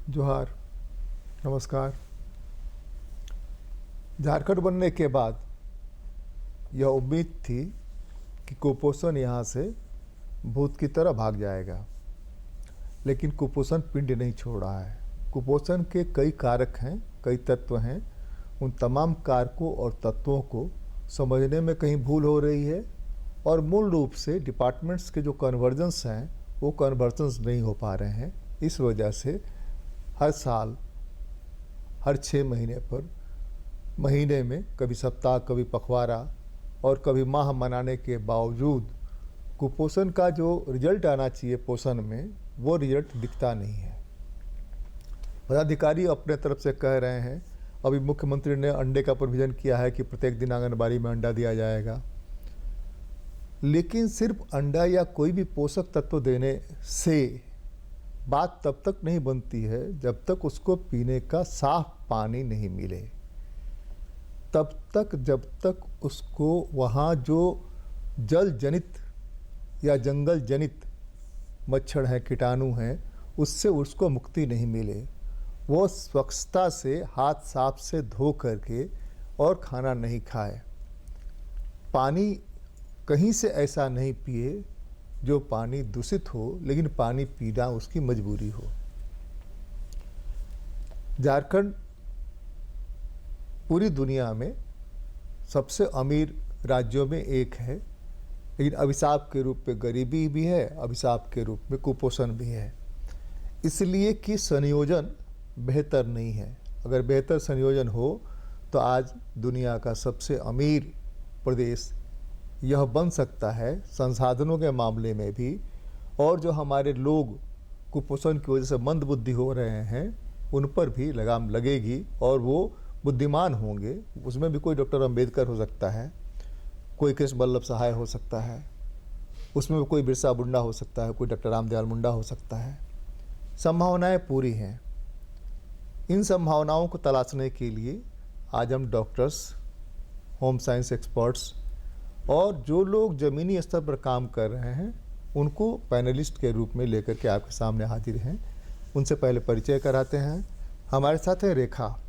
जोहार, नमस्कार। झारखंड बनने के बाद यह उम्मीद थी कि कुपोषण यहाँ से भूत की तरह भाग जाएगा, लेकिन कुपोषण पिंड नहीं छोड़ रहा है। कुपोषण के कई कारक हैं, कई तत्व हैं। उन तमाम कारकों और तत्वों को समझने में कहीं भूल हो रही है और मूल रूप से डिपार्टमेंट्स के जो कन्वर्जेंस हैं वो कन्वर्जेंस नहीं हो पा रहे हैं। इस वजह से हर साल, हर 6 महीने पर, महीने में कभी सप्ताह, कभी पखवाड़ा और कभी माह मनाने के बावजूद कुपोषण का जो रिजल्ट आना चाहिए पोषण में, वो रिजल्ट दिखता नहीं है। पदाधिकारी अपने तरफ से कह रहे हैं, अभी मुख्यमंत्री ने अंडे का प्रोविज़न किया है कि प्रत्येक दिन आंगनबाड़ी में अंडा दिया जाएगा, लेकिन सिर्फ अंडा या कोई भी पोषक तत्व देने से बात तब तक नहीं बनती है जब तक उसको पीने का साफ पानी नहीं मिले। तब तक जब तक उसको वहाँ जो जल जनित या जंगल जनित मच्छर हैं, कीटाणु हैं, उससे उसको मुक्ति नहीं मिले, वो स्वच्छता से हाथ साफ से धो करके और खाना नहीं खाए, पानी कहीं से ऐसा नहीं पिए जो पानी दूषित हो, लेकिन पानी पीना उसकी मजबूरी हो। झारखंड पूरी दुनिया में सबसे अमीर राज्यों में एक है, लेकिन अभिशाप के रूप में गरीबी भी है, अभिशाप के रूप में कुपोषण भी है, इसलिए कि संयोजन बेहतर नहीं है। अगर बेहतर संयोजन हो तो आज दुनिया का सबसे अमीर प्रदेश यह बन सकता है, संसाधनों के मामले में भी। और जो हमारे लोग कुपोषण की वजह से मंद बुद्धि हो रहे हैं, उन पर भी लगाम लगेगी और वो बुद्धिमान होंगे। उसमें भी कोई डॉक्टर अंबेडकर हो सकता है, कोई कृष्ण वल्लभ सहाय हो सकता है, उसमें भी कोई बिरसा मुंडा हो सकता है, कोई डॉक्टर रामदयाल मुंडा हो सकता है। संभावनाएं पूरी हैं। इन संभावनाओं को तलाशने के लिए आज हम डॉक्टर्स, होम साइंस एक्सपर्ट्स और जो लोग ज़मीनी स्तर पर काम कर रहे हैं उनको पैनलिस्ट के रूप में लेकर के आपके सामने हाजिर हैं। उनसे पहले परिचय कराते हैं। हमारे साथ है रेखा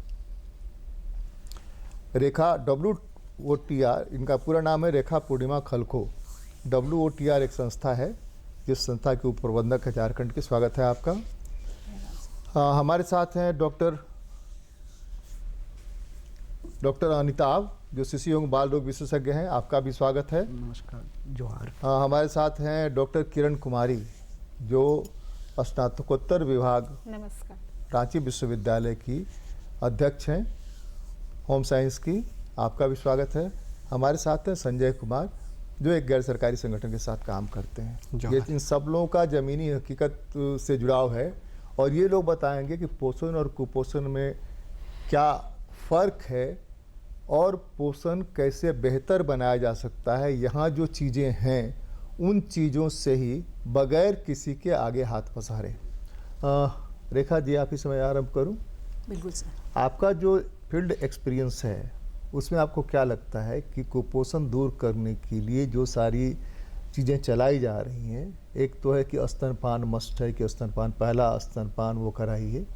WOTR, इनका पूरा नाम है रेखा पूर्णिमा खलखो। WOTR एक संस्था है, जिस संस्था के उप प्रबंधक है झारखंड के। स्वागत है आपका। हमारे साथ हैं डॉक्टर अनिताभ, जो शिशु एवं बाल रोग विशेषज्ञ हैं। आपका भी स्वागत है। नमस्कार, जोहार। हमारे साथ हैं डॉक्टर किरण कुमारी, जो स्नातकोत्तर विभाग नमस्कार रांची विश्वविद्यालय की अध्यक्ष हैं होम साइंस की। आपका भी स्वागत है। हमारे साथ हैं संजय कुमार, जो एक गैर सरकारी संगठन के साथ काम करते हैं। ये इन सब लोगों का ज़मीनी हकीकत से जुड़ाव है और ये लोग बताएंगे कि पोषण और कुपोषण में क्या फ़र्क है और पोषण कैसे बेहतर बनाया जा सकता है। यहाँ जो चीज़ें हैं उन चीज़ों से ही, बगैर किसी के आगे हाथ पसारे। रेखा जी, आप ही समय आरंभ करूँ? बिल्कुल सर। आपका जो फील्ड एक्सपीरियंस है उसमें आपको क्या लगता है कि कुपोषण दूर करने के लिए जो सारी चीज़ें चलाई जा रही हैं, एक तो है कि स्तनपान मस्ट है, कि स्तनपान, पहला स्तनपान वो कराइए,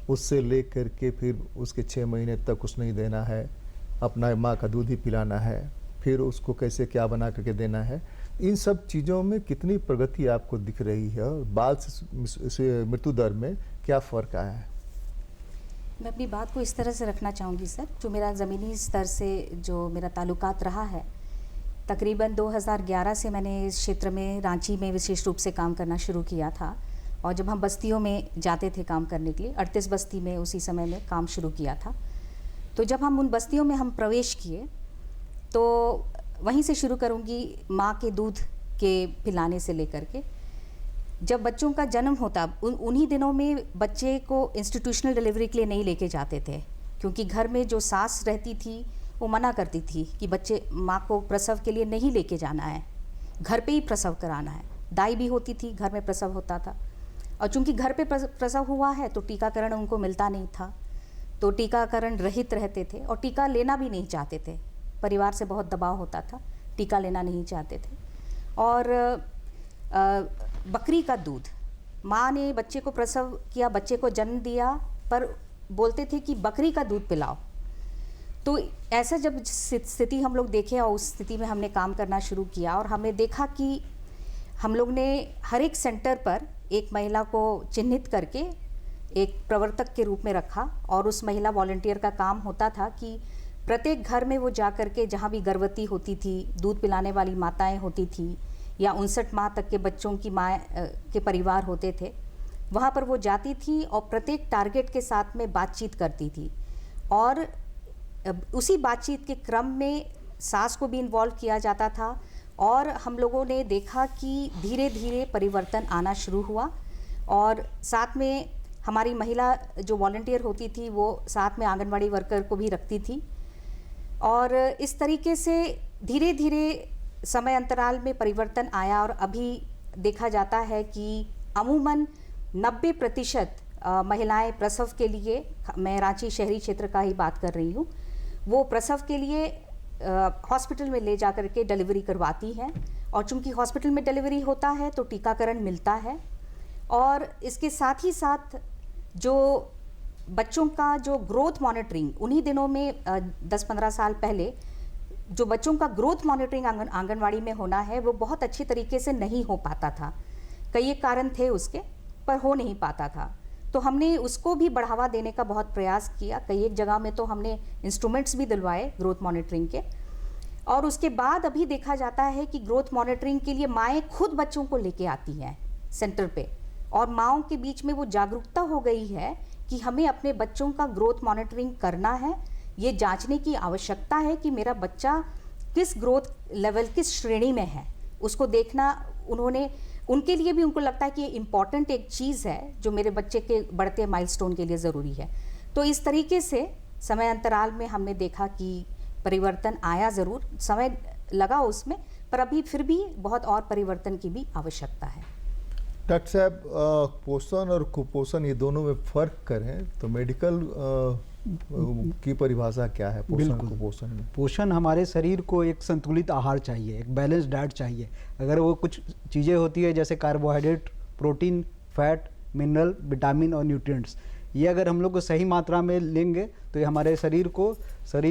उससे ले करके फिर उसके 6 महीने तक कुछ नहीं देना है, अपना माँ का दूध ही पिलाना है, फिर उसको कैसे क्या बना करके देना है। इन सब चीज़ों में कितनी प्रगति आपको दिख रही है और बाल से मृत्यु दर में क्या फ़र्क आया है? मैं अपनी बात को इस तरह से रखना चाहूँगी सर, जो मेरा ज़मीनी स्तर से जो मेरा ताल्लुकात रहा है, तकरीबन 2011 से मैंने इस क्षेत्र में, रांची में विशेष रूप से काम करना शुरू किया था। और जब हम बस्तियों में जाते थे काम करने के लिए, 38 बस्ती में उसी समय में काम शुरू किया था। तो जब हम उन बस्तियों में हम प्रवेश किए, तो वहीं से शुरू करूंगी, माँ के दूध के पिलाने से लेकर के जब बच्चों का जन्म होता, उन्हीं दिनों में बच्चे को इंस्टीट्यूशनल डिलीवरी के लिए नहीं लेके जाते थे, क्योंकि घर में जो सास रहती थी वो मना करती थी कि बच्चे, माँ को प्रसव के लिए नहीं लेके जाना है, घर पे ही प्रसव कराना है। दाई भी होती थी, घर में प्रसव होता था। और चूंकि घर पे प्रसव हुआ है तो टीकाकरण उनको मिलता नहीं था, तो टीकाकरण रहित रहते थे और टीका लेना भी नहीं चाहते थे। परिवार से बहुत दबाव होता था, टीका लेना नहीं चाहते थे। और बकरी का दूध माँ ने बच्चे को प्रसव किया, बच्चे को जन्म दिया, पर बोलते थे कि बकरी का दूध पिलाओ। तो ऐसा जब स्थिति हम लोग देखे और उस स्थिति में हमने काम करना शुरू किया और हमने देखा कि हम लोग ने हर एक सेंटर पर एक महिला को चिन्हित करके एक प्रवर्तक के रूप में रखा और उस महिला वॉलंटियर का काम होता था कि प्रत्येक घर में वो जा कर के जहाँ भी गर्भवती होती थी, दूध पिलाने वाली माताएं होती थी या 59 माह तक के बच्चों की माँ के परिवार होते थे, वहाँ पर वो जाती थी और प्रत्येक टारगेट के साथ में बातचीत करती थी। और उसी बातचीत के क्रम में सास को भी इन्वॉल्व किया जाता था और हम लोगों ने देखा कि धीरे धीरे परिवर्तन आना शुरू हुआ। और साथ में हमारी महिला जो वॉलंटियर होती थी वो साथ में आंगनवाड़ी वर्कर को भी रखती थी और इस तरीके से धीरे धीरे समय अंतराल में परिवर्तन आया और अभी देखा जाता है कि अमूमन 90% महिलाएं प्रसव के लिए, मैं रांची शहरी क्षेत्र का ही बात कर रही हूँ, वो प्रसव के लिए हॉस्पिटल में ले जा कर के डिलीवरी करवाती हैं। और चूंकि हॉस्पिटल में डिलीवरी होता है तो टीकाकरण मिलता है और इसके साथ ही साथ जो बच्चों का जो ग्रोथ मॉनिटरिंग उन्हीं दिनों में 10-15 साल पहले जो बच्चों का ग्रोथ मॉनिटरिंग आंगनवाड़ी में होना है वो बहुत अच्छी तरीके से नहीं हो पाता था। कई एक कारण थे उसके, पर हो नहीं पाता था। तो हमने उसको भी बढ़ावा देने का बहुत प्रयास किया। कई एक जगह में तो हमने इंस्ट्रूमेंट्स भी दिलवाए ग्रोथ मॉनिटरिंग के। और उसके बाद अभी देखा जाता है कि ग्रोथ मॉनिटरिंग के लिए माएँ खुद बच्चों को लेके आती हैं सेंटर पे और माँओं के बीच में वो जागरूकता हो गई है कि हमें अपने बच्चों का ग्रोथ मॉनिटरिंग करना है। ये जांचने की आवश्यकता है कि मेरा बच्चा किस ग्रोथ लेवल, किस श्रेणी में है, उसको देखना उनके लिए भी उनको लगता है कि ये इम्पॉर्टेंट एक चीज़ है जो मेरे बच्चे के बढ़ते माइलस्टोन के लिए ज़रूरी है। तो इस तरीके से समय अंतराल में हमने देखा कि परिवर्तन आया, ज़रूर समय लगा उसमें, पर अभी फिर भी बहुत और परिवर्तन की भी आवश्यकता है। डॉक्टर साहब, पोषण और कुपोषण ये दोनों में फ़र्क करें तो मेडिकल की परिभाषा क्या है पोषण कुपोषण में? पोषण हमारे शरीर को एक संतुलित आहार चाहिए, एक बैलेंस डाइट चाहिए। अगर वो कुछ चीज़ें होती है जैसे carbohydrate, protein, fat, mineral, vitamin और न्यूट्रिएंट्स, ये अगर हम लोग को सही मात्रा में लेंगे तो ये हमारे शरीर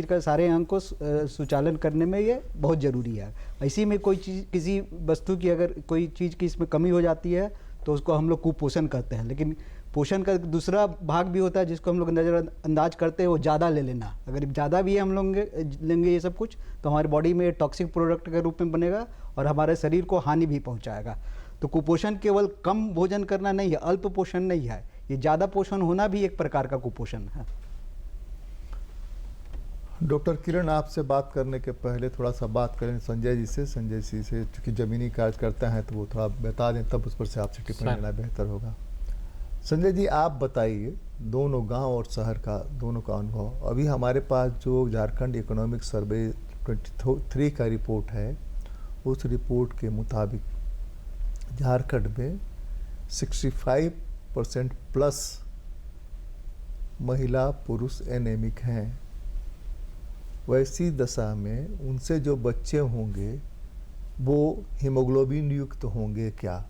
का सारे अंग को सुचालन करने में ये बहुत ज़रूरी है। इसी में कोई चीज़, किसी वस्तु की अगर कोई चीज़ की इसमें कमी हो जाती है तो उसको हम लोग कुपोषण कहते हैं। लेकिन पोषण का दूसरा भाग भी होता है जिसको हम लोग नज़रअंदाज करते हैं, वो ज़्यादा ले लेना। अगर ज़्यादा भी हम लोग लेंगे ये सब कुछ तो हमारी बॉडी में टॉक्सिक प्रोडक्ट के रूप में बनेगा और हमारे शरीर को हानि भी पहुंचाएगा। तो कुपोषण केवल कम भोजन करना नहीं है, अल्प पोषण नहीं है, ये ज़्यादा पोषण होना भी एक प्रकार का कुपोषण है। डॉक्टर किरण, आपसे बात करने के पहले थोड़ा सा बात करें संजय जी से। चूँकि ज़मीनी कार्यकर्ता हैं तो वो थोड़ा बता दें, तब उस पर से आपसे टिप्पणी लेना बेहतर होगा। संजय जी, आप बताइए दोनों गांव और शहर का, दोनों का अनुभव। अभी हमारे पास जो झारखंड इकोनॉमिक सर्वे 23 का रिपोर्ट है, उस रिपोर्ट के मुताबिक झारखंड में 65% प्लस महिला पुरुष एनेमिक हैं। वैसी दशा में उनसे जो बच्चे होंगे वो हीमोग्लोबिन युक्त होंगे क्या?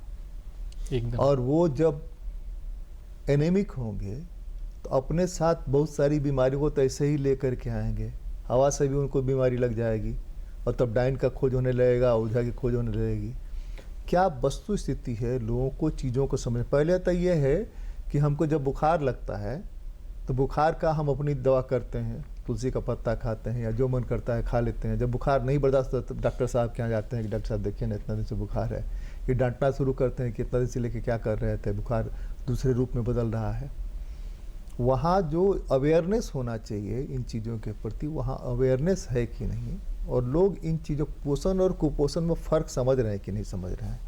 एकदम। और वो जब एनेमिक होंगे तो अपने साथ बहुत सारी बीमारियों को तो ऐसे ही लेकर के आएंगे, हवा से भी उनको बीमारी लग जाएगी और तब डाइन का खोज होने लगेगा, ओझा की खोज होने लगेगी। क्या वस्तु स्थिति है? लोगों को चीज़ों को समझ, पहले तो ये है कि हमको जब बुखार लगता है तो बुखार का हम अपनी दवा करते हैं, तुलसी का पत्ता खाते हैं या जो मन करता है खा लेते हैं। जब बुखार नहीं बर्दाश्त होता तो डॉक्टर साहब के यहाँ जाते हैं कि डॉक्टर साहब देखिए ना, इतना दिन से बुखार है। ये डांटना शुरू करते हैं कि इतना दिन से लेके क्या कर रहे थे, बुखार दूसरे रूप में बदल रहा है। वहाँ जो अवेयरनेस होना चाहिए इन चीज़ों के प्रति, वहाँ अवेयरनेस है कि नहीं, और लोग इन चीज़ों, पोषण और कुपोषण में फ़र्क समझ रहे हैं कि नहीं समझ रहे हैं।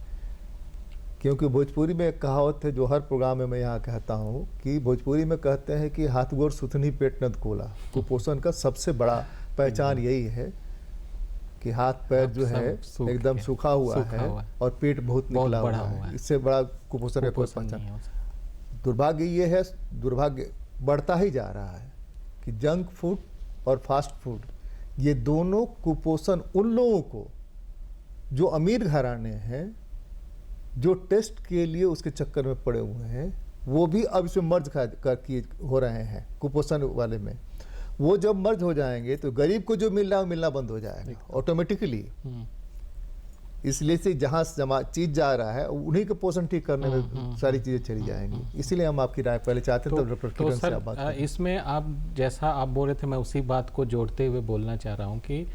क्योंकि भोजपुरी में एक कहावत है जो हर प्रोग्राम में मैं यहाँ कहता हूँ कि भोजपुरी में कहते हैं कि हाथ गोर सुथनी पेट नद कोला। कुपोषण का सबसे बड़ा पहचान यही है कि हाथ पैर जो है एकदम सूखा हुआ है और पेट बहुत निकला हुआ है। इससे बड़ा कुपोषण का कोई पहचान। दुर्भाग्य ये है, दुर्भाग्य बढ़ता ही जा रहा है कि जंक फूड और फास्ट फूड, ये दोनों कुपोषण उन लोगों को जो अमीर घराने हैं जो टेस्ट के लिए उसके चक्कर में पड़े हुए हैं वो भी अब इसमें मर्ज कर हो रहे हैं कुपोषण वाले में। वो जब मर्ज हो जाएंगे तो गरीब को जो मिल रहा है वो मिलना बंद हो जाएगा ऑटोमेटिकली। इसलिए से जहाँ चीज जा रहा है उन्हीं को पोषण ठीक करने में सारी चीजें चली जाएंगी। इसीलिए हम आपकी राय पहले चाहते हैं तो डॉक्टर किरण से आप बात करें। इसमें आप जैसा आप बोल रहे थे मैं उसी बात को जोड़ते हुए बोलना चाह रहा हूँ कि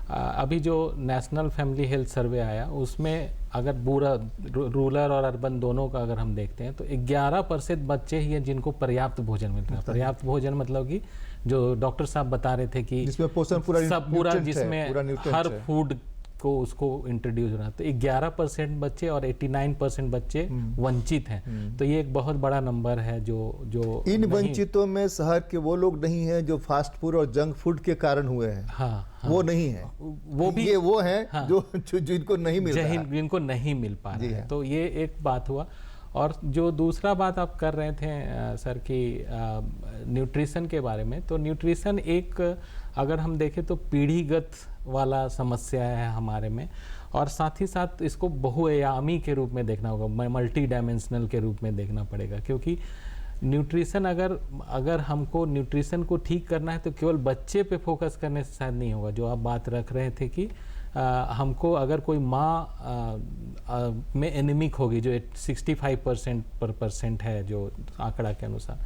अभी जो नेशनल फैमिली हेल्थ सर्वे आया उसमें अगर पूरा रूरल और अर्बन दोनों का अगर हम देखते हैं तो 11% बच्चे ही हैं जिनको पर्याप्त भोजन मिल रहा है। पर्याप्त भोजन मतलब कि जो डॉक्टर साहब बता रहे थे कि जिसमें पोषण पूरा जिसमें हर फूड को उसको इंट्रोड्यूस होना, तो 11% बच्चे और 89% बच्चे वंचित हैं। तो ये एक बहुत बड़ा नंबर है जो इन वंचितों में शहर के वो लोग नहीं हैं जो फास्ट फूड और जंक फूड के कारण हुए हैं। हाँ, वो नहीं है, वो भी ये वो हैं हाँ, जो जिनको नहीं मिल रहा है, जिनको नहीं मिल पा रहा है। हाँ। तो ये एक बात हुआ। और जो दूसरा बात आप कर रहे थे सर कि न्यूट्रिशन के बारे में, तो न्यूट्रिशन एक अगर हम देखें तो पीढ़ीगत वाला समस्या है हमारे में, और साथ ही साथ इसको बहुआयामी के रूप में देखना होगा, मल्टी डायमेंशनल के रूप में देखना पड़ेगा। क्योंकि न्यूट्रिशन अगर हमको न्यूट्रिशन को ठीक करना है तो केवल बच्चे पे फोकस करने से शायद नहीं होगा। जो आप बात रख रहे थे कि हमको अगर कोई माँ में एनीमिक होगी जो 65% है जो आंकड़ा के अनुसार,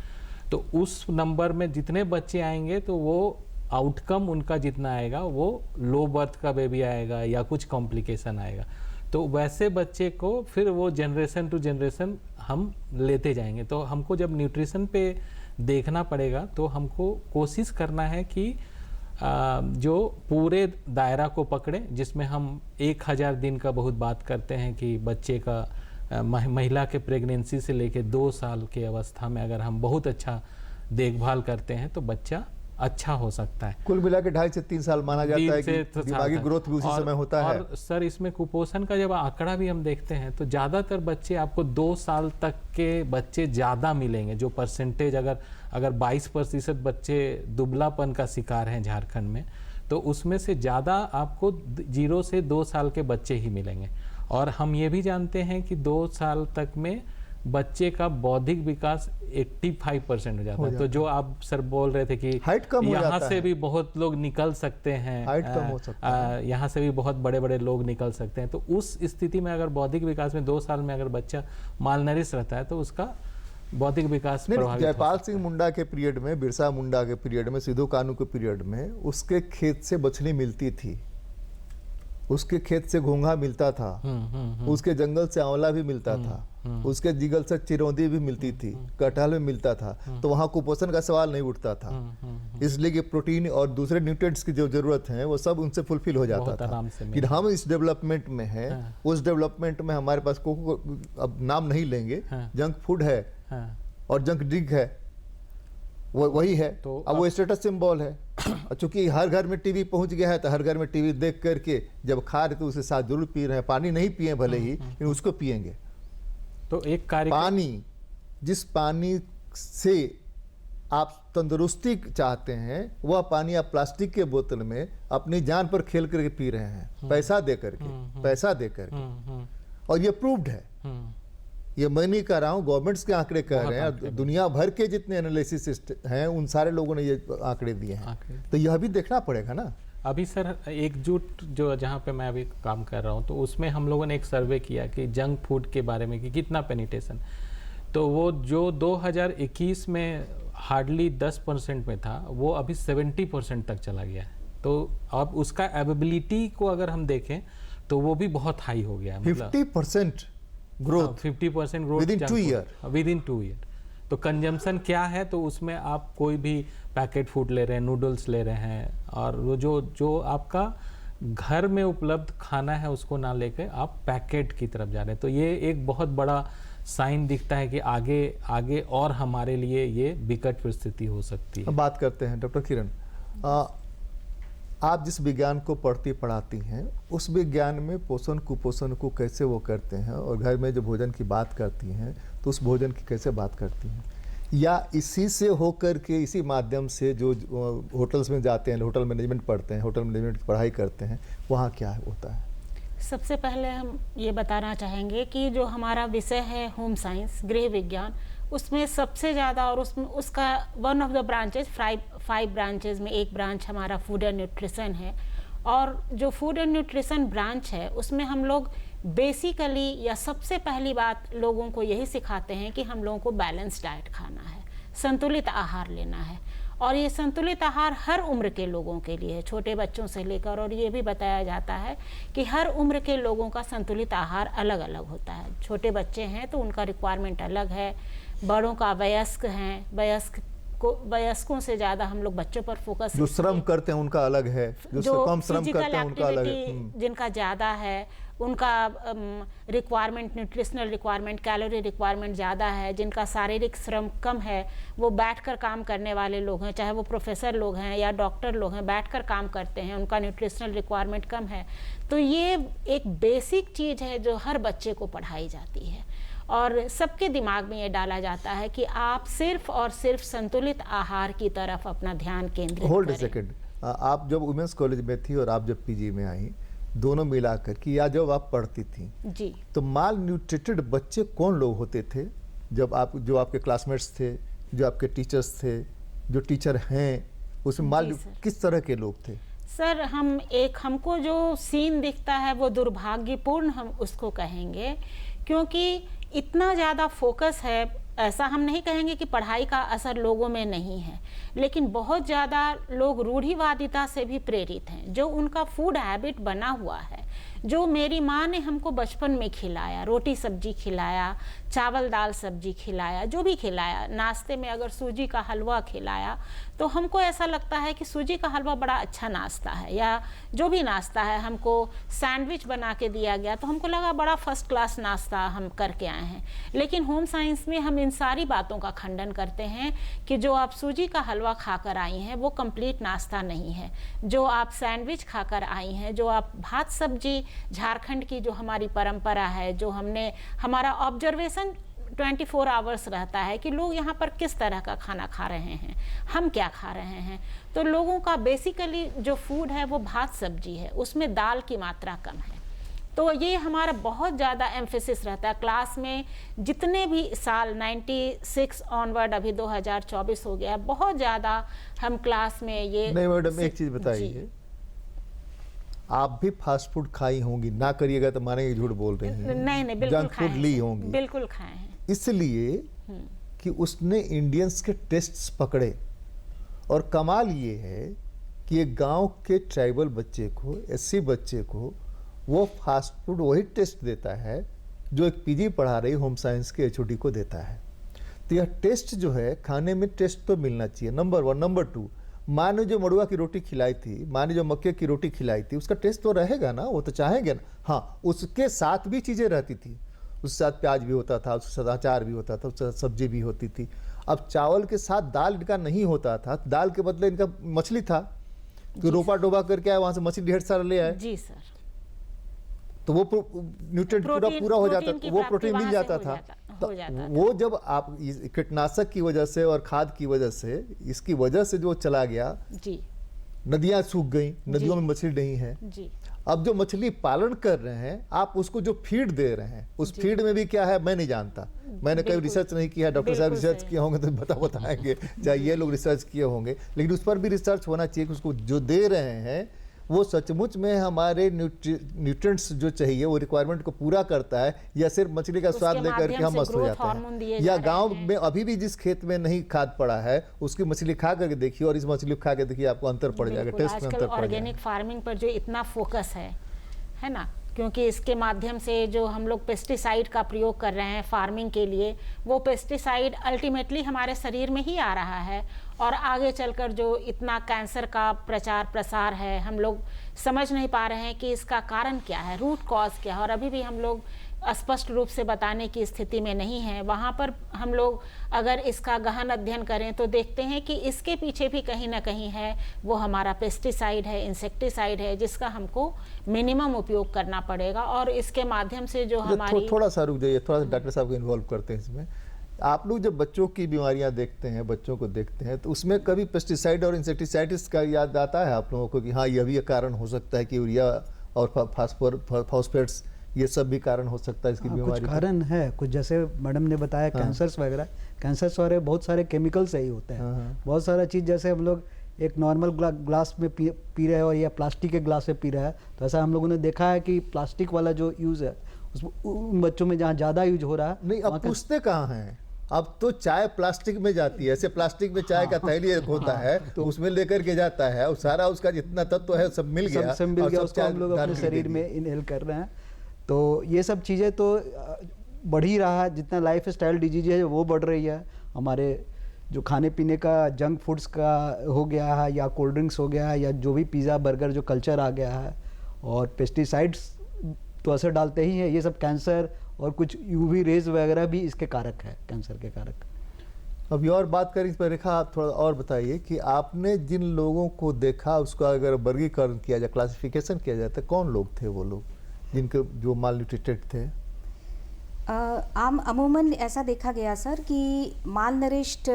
तो उस नंबर में जितने बच्चे आएंगे तो वो आउटकम उनका जितना आएगा वो लो बर्थ का बेबी आएगा या कुछ कॉम्प्लिकेशन आएगा। तो वैसे बच्चे को फिर वो जनरेशन टू जनरेशन हम लेते जाएंगे। तो हमको जब न्यूट्रिशन पे देखना पड़ेगा तो हमको कोशिश करना है कि जो पूरे दायरा को पकड़े, जिसमें हम 1000 दिन का बहुत बात करते हैं कि बच्चे का महिला के प्रेगनेंसी से लेके 2 साल के अवस्था में अगर हम बहुत अच्छा देखभाल करते हैं तो बच्चा अच्छा हो सकता है। कुल मिला के 2.5 से 3 साल माना जाता है कि दिमागी ग्रोथ भी उसी समय होता है। और सर इसमें कुपोषण का जब आंकड़ा भी हम देखते हैं तो ज़्यादातर बच्चे आपको 2 साल तक के बच्चे ज़्यादा मिलेंगे। जो परसेंटेज अगर 22% बच्चे दुबलापन का शिकार हैं झारखंड में, तो उसमें से ज़्यादा आपको 0 से 2 साल के बच्चे ही मिलेंगे। और हम ये भी जानते हैं कि 2 साल तक में बच्चे का बौद्धिक विकास 85% हो जाता है। तो जो आप सर बोल रहे थे कि हाइट कम हो यहाँ जाता से है, भी बहुत लोग निकल सकते हैं, हाइट कम हो सकता है, यहाँ से भी बहुत बड़े बड़े लोग निकल सकते हैं। तो उस स्थिति में अगर बौद्धिक विकास में 2 साल में अगर बच्चा मालनरिश रहता है तो उसका बौद्धिक विकास प्रभावित। जयपाल सिंह मुंडा के पीरियड में, बिरसा मुंडा के पीरियड में, सिद्धू कानू के पीरियड में उसके खेत से बछली मिलती थी, उसके खेत से घोंघा मिलता था, उसके जंगल से आंवला भी मिलता था, उसके जिगल से चिरौंदी भी मिलती थी, कटहल भी मिलता था। तो वहाँ कुपोषण का सवाल नहीं उठता था, इसलिए कि प्रोटीन और दूसरे न्यूट्रिएंट्स की जो जरूरत है वो सब उनसे फुलफिल हो जाता था। फिर हम इस डेवलपमेंट में हैं, उस डेवलपमेंट में हमारे पास अब नाम नहीं लेंगे, जंक फूड है और जंक ड्रिंक है, वो वही है। तो अब वो स्टेटस सिंबल है। चूंकि हर घर में टीवी पहुंच गया है तो हर घर में टीवी देख करके जब खा रहे तो उसके साथ जरूर पी रहे हैं। पानी नहीं पिए भले ही, लेकिन उसको पिएंगे। तो एक कार्य पानी, जिस पानी से आप तंदुरुस्ती चाहते हैं वह पानी आप प्लास्टिक के बोतल में अपनी जान पर खेल करके पी रहे हैं, पैसा दे करके। और ये प्रूव्ड है, ये मैं नहीं कह रहा हूँ, गवर्नमेंट्स के आंकड़े कह रहे हैं, दुनिया भर के जितने एनालिसिस हैं उन सारे लोगों ने ये आंकड़े दिए हैं। तो यह भी देखना पड़ेगा ना। अभी सर एकजुट जो जहाँ पे मैं अभी काम कर रहा हूँ तो उसमें हम लोगों ने एक सर्वे किया कि जंक फूड के बारे में कि कितना पेनिट्रेशन, तो वो जो 2021 में हार्डली 10% में था वो अभी 70% तक चला गया है। तो अब उसका एबिलिटी को अगर हम देखें तो वो भी बहुत हाई हो गया है। 50% growth, 50% growth with in 2 year. तो कंजम्पशन क्या है, तो उसमें आप कोई भी पैकेट फूड ले रहे हैं, नूडल्स ले रहे हैं, और वो जो आपका घर में उपलब्ध खाना है उसको ना लेके आप पैकेट की तरफ जा रहे हैं। तो ये एक बहुत बड़ा साइन दिखता है कि आगे और हमारे लिए ये विकट परिस्थिति हो सकती है। बात करते हैं डॉक्टर किरण, आप जिस विज्ञान को पढ़ती पढ़ाती हैं उस विज्ञान में पोषण कुपोषण को कैसे वो करते हैं, और घर में जो भोजन की बात करती हैं तो उस भोजन की कैसे बात करती हैं, या इसी से होकर के इसी माध्यम से जो होटल्स में जाते हैं, होटल मैनेजमेंट पढ़ते हैं, होटल मैनेजमेंट की पढ़ाई करते हैं, वहाँ क्या होता है? सबसे पहले हम ये बताना चाहेंगे कि जो हमारा विषय है होम साइंस, गृह विज्ञान, उसमें सबसे ज़्यादा और उसमें उसका one of the branches, five branches में एक ब्रांच हमारा फूड एंड न्यूट्रिशन है। और जो फूड एंड न्यूट्रिशन ब्रांच है उसमें हम लोग बेसिकली या सबसे पहली बात लोगों को यही सिखाते हैं कि हम लोगों को बैलेंस डाइट खाना है, संतुलित आहार लेना है। और ये संतुलित आहार हर उम्र के लोगों के लिए है, छोटे बच्चों से लेकर, और ये भी बताया जाता है कि हर उम्र के लोगों का संतुलित आहार अलग अलग होता है। छोटे बच्चे हैं तो उनका रिक्वायरमेंट अलग है, बड़ों का, वयस्क हैं, वयस्कों से ज़्यादा हम लोग बच्चों पर फोकस, जो श्रम करते हैं उनका अलग है, जो कम श्रम करते हैं उनका अलग है। जिनका ज़्यादा है उनका requirement, nutritional requirement, calorie requirement ज़्यादा है। जिनका शारीरिक श्रम कम है, वो बैठकर काम करने वाले लोग हैं, चाहे वो प्रोफेसर लोग हैं या डॉक्टर लोग हैं, बैठकर काम करते हैं, उनका न्यूट्रिशनल रिक्वायरमेंट कम है। तो ये एक बेसिक चीज़ है जो हर बच्चे को पढ़ाई जाती है और सबके दिमाग में ये डाला जाता है कि आप सिर्फ और सिर्फ संतुलित आहार की तरफ अपना ध्यान केंद्रित करें। होल्ड सेकंड, आप जब वुमेन्स कॉलेज में थी और आप जब पीजी में आई, दोनों मिलाकर कि या जब आप पढ़ती थी जी, तो माल न्यूट्रिटेड बच्चे कौन लोग होते थे? जो आपके क्लासमेट्स थे, जो आपके टीचर्स थे, जो टीचर हैं, उसमें माल किस तरह के लोग थे? सर, हमको जो सीन दिखता है वो दुर्भाग्यपूर्ण हम उसको कहेंगे, क्योंकि इतना ज़्यादा फोकस है। ऐसा हम नहीं कहेंगे कि पढ़ाई का असर लोगों में नहीं है, लेकिन बहुत ज़्यादा लोग रूढ़िवादिता से भी प्रेरित हैं। जो उनका फूड हैबिट बना हुआ है, जो मेरी माँ ने हमको बचपन में खिलाया, रोटी सब्जी खिलाया, चावल दाल सब्जी खिलाया, जो भी खिलाया, नाश्ते में अगर सूजी का हलवा खिलाया तो हमको ऐसा लगता है कि सूजी का हलवा बड़ा अच्छा नाश्ता है, या जो भी नाश्ता है, हमको सैंडविच बना के दिया गया तो हमको लगा बड़ा फर्स्ट क्लास नाश्ता हम करके आए हैं। लेकिन होम साइंस में हम इन सारी बातों का खंडन करते हैं कि जो आप सूजी का हलवा खाकर आई हैं वो कंप्लीट नाश्ता नहीं है। जो आप सैंडविच खाकर आई हैं, जो आप भात सब्जी, झारखंड की जो हमारी परंपरा है, जो हमारा ऑब्जर्वेशन 24 आवर्स रहता है कि लोग यहाँ पर किस तरह का खाना खा रहे हैं, हम क्या खा रहे हैं। तो लोगों का बेसिकली जो फूड है वो भात सब्जी है, उसमें दाल की मात्रा कम है। तो ये हमारा बहुत ज़्यादा एम्फेसिस रहता है क्लास में। जितने भी साल 96 ऑनवर्ड, अभी 2024 हो गया, बहुत ज़्यादा हम क्लास में ये। नहीं मैडम, एक चीज़ बताइए, आप भी फास्ट फूड खाई होंगी, ना करिएगा तो मानेंगे झूठ बोल रही हैं। नहीं, बिल्कुल जंक फूड ली होंगी। बिल्कुल खाए हैं, इसलिए कि उसने इंडियंस के टेस्ट्स पकड़े। और कमाल ये है कि एक गांव के ट्राइबल बच्चे को, एससी बच्चे को, वो फास्ट फूड वही टेस्ट देता है जो एक पीजी पढ़ा रही होम साइंस के एचओडी को देता है। तो यह टेस्ट जो है, खाने में टेस्ट तो मिलना चाहिए, नंबर 1। नंबर 2, माँ ने जो मड़ुआ की रोटी खिलाई थी, माँ ने जो मक्के की रोटी खिलाई थी, उसका टेस्ट तो रहेगा ना, वो तो चाहेंगे ना। हाँ, उसके साथ भी चीज़ें रहती थी, उसके साथ प्याज भी होता था, उसके साथ अचार भी होता था, उसके साथ सब्जी भी होती थी। अब चावल के साथ दाल इनका नहीं होता था, दाल के बदले इनका मछली था, तो रोपा डोबा करके आए, वहाँ से मछली ढेर सारा ले आए। जी सर। तो वो न्यूट्रिएंट पूरा हो जाता, वो प्रोटीन मिल जाता था। तो वो जब आप कीटनाशक की वजह से और खाद की वजह से, इसकी वजह से जो चला गया जी, नदियां सूख गई, नदियों में मछली नहीं है जी। अब जो मछली पालन कर रहे हैं, आप उसको जो फीड दे रहे हैं, उस फीड में भी क्या है मैं नहीं जानता, मैंने कभी रिसर्च नहीं किया। डॉक्टर साहब रिसर्च किए होंगे तो बताएंगे, चाहे ये लोग रिसर्च किए होंगे, लेकिन उस पर भी रिसर्च होना चाहिए कि उसको जो दे रहे हैं वो सचमुच में हमारे न्यूट्रिएंट्स जो चाहिए वो रिक्वायरमेंट को पूरा करता है, या सिर्फ मछली का स्वाद लेकर के हम मस्त हो जाते हैं। या गांव में अभी भी जिस खेत में नहीं खाद पड़ा है, उसकी मछली खा करके देखिए और इस मछली को खा के देखिए, आपको अंतर पड़ जाएगा, टेस्ट में अंतर पड़ जाएगा। ऑर्गेनिक फार्मिंग पर जो इतना फोकस है ना, क्योंकि इसके माध्यम से जो हम लोग पेस्टिसाइड का प्रयोग कर रहे हैं फार्मिंग के लिए, वो पेस्टिसाइड अल्टीमेटली हमारे शरीर में ही आ रहा है। और आगे चलकर जो इतना कैंसर का प्रचार प्रसार है, हम लोग समझ नहीं पा रहे हैं कि इसका कारण क्या है, रूट कॉज क्या है, और अभी भी हम लोग स्पष्ट रूप से बताने की स्थिति में नहीं है। वहाँ पर हम लोग अगर इसका गहन अध्ययन करें तो देखते हैं कि इसके पीछे भी कहीं ना कहीं है, वो हमारा पेस्टिसाइड है, इंसेक्टिसाइड है, जिसका हमको मिनिमम उपयोग करना पड़ेगा। और इसके माध्यम से जो हमारी थोड़ा सा रुक जाइए, थोड़ा सा डॉक्टर साहब को इन्वॉल्व करते हैं इसमें। आप लोग जब बच्चों की बीमारियां देखते हैं, बच्चों को देखते हैं, तो उसमें कभी पेस्टिसाइड और इंसेक्टिसाइड्स का याद आता है आप लोगों को कि हाँ, यह भी कारण हो सकता है कि यूरिया और फॉस्फेट्स, ये सब भी कारण हो सकता है इसकी बीमारी कुछ का? कारण है, कुछ जैसे मैडम ने बताया हाँ। कैंसर्स वगैरह, कैंसर्स वाले बहुत सारे केमिकल से ही होते हैं। हाँ। बहुत सारा चीज़ जैसे हम लोग एक नॉर्मल ग्लास में पी रहे हैं और या प्लास्टिक के ग्लास से पी रहे हैं, तो ऐसा हम लोगों ने देखा है कि प्लास्टिक वाला जो यूज़ है उन बच्चों में जहाँ ज़्यादा यूज हो रहा है नहीं, वहाँ अब का- पूछते कहाँ हैं? अब तो चाय प्लास्टिक में जाती है, ऐसे प्लास्टिक में चाय का थैली एक होता है, तो उसमें लेकर के जाता है और सारा उसका जितना तत्व है सब मिल गया, सब मिल और गया, सब उसको चाय हम लोग दान अपने में शरीर दे में दी। इनहेल कर रहे हैं। तो ये सब चीज़ें तो बढ़ ही रहा है, जितना लाइफ स्टाइल डिजीज है वो बढ़ रही है। हमारे जो खाने पीने का जंक फूड्स का हो गया है या कोल्ड ड्रिंक्स हो गया है या जो भी पिज़्ज़ा बर्गर जो कल्चर आ गया है, और पेस्टिसाइड्स तो असर डालते ही हैं। ये सब कैंसर और कुछ यूवी रेज वगैरह भी इसके कारक है, कैंसर के कारक। अभी और बात करें इस पर, रेखा आप थोड़ा और बताइए कि आपने जिन लोगों को देखा उसका अगर वर्गीकरण किया जाए, क्लासिफिकेशन किया जाए, तो कौन लोग थे वो लोग जिनके जो माल न्यूट्रिटेड थे? अमूमन ऐसा देखा गया सर कि माल नरिश्ड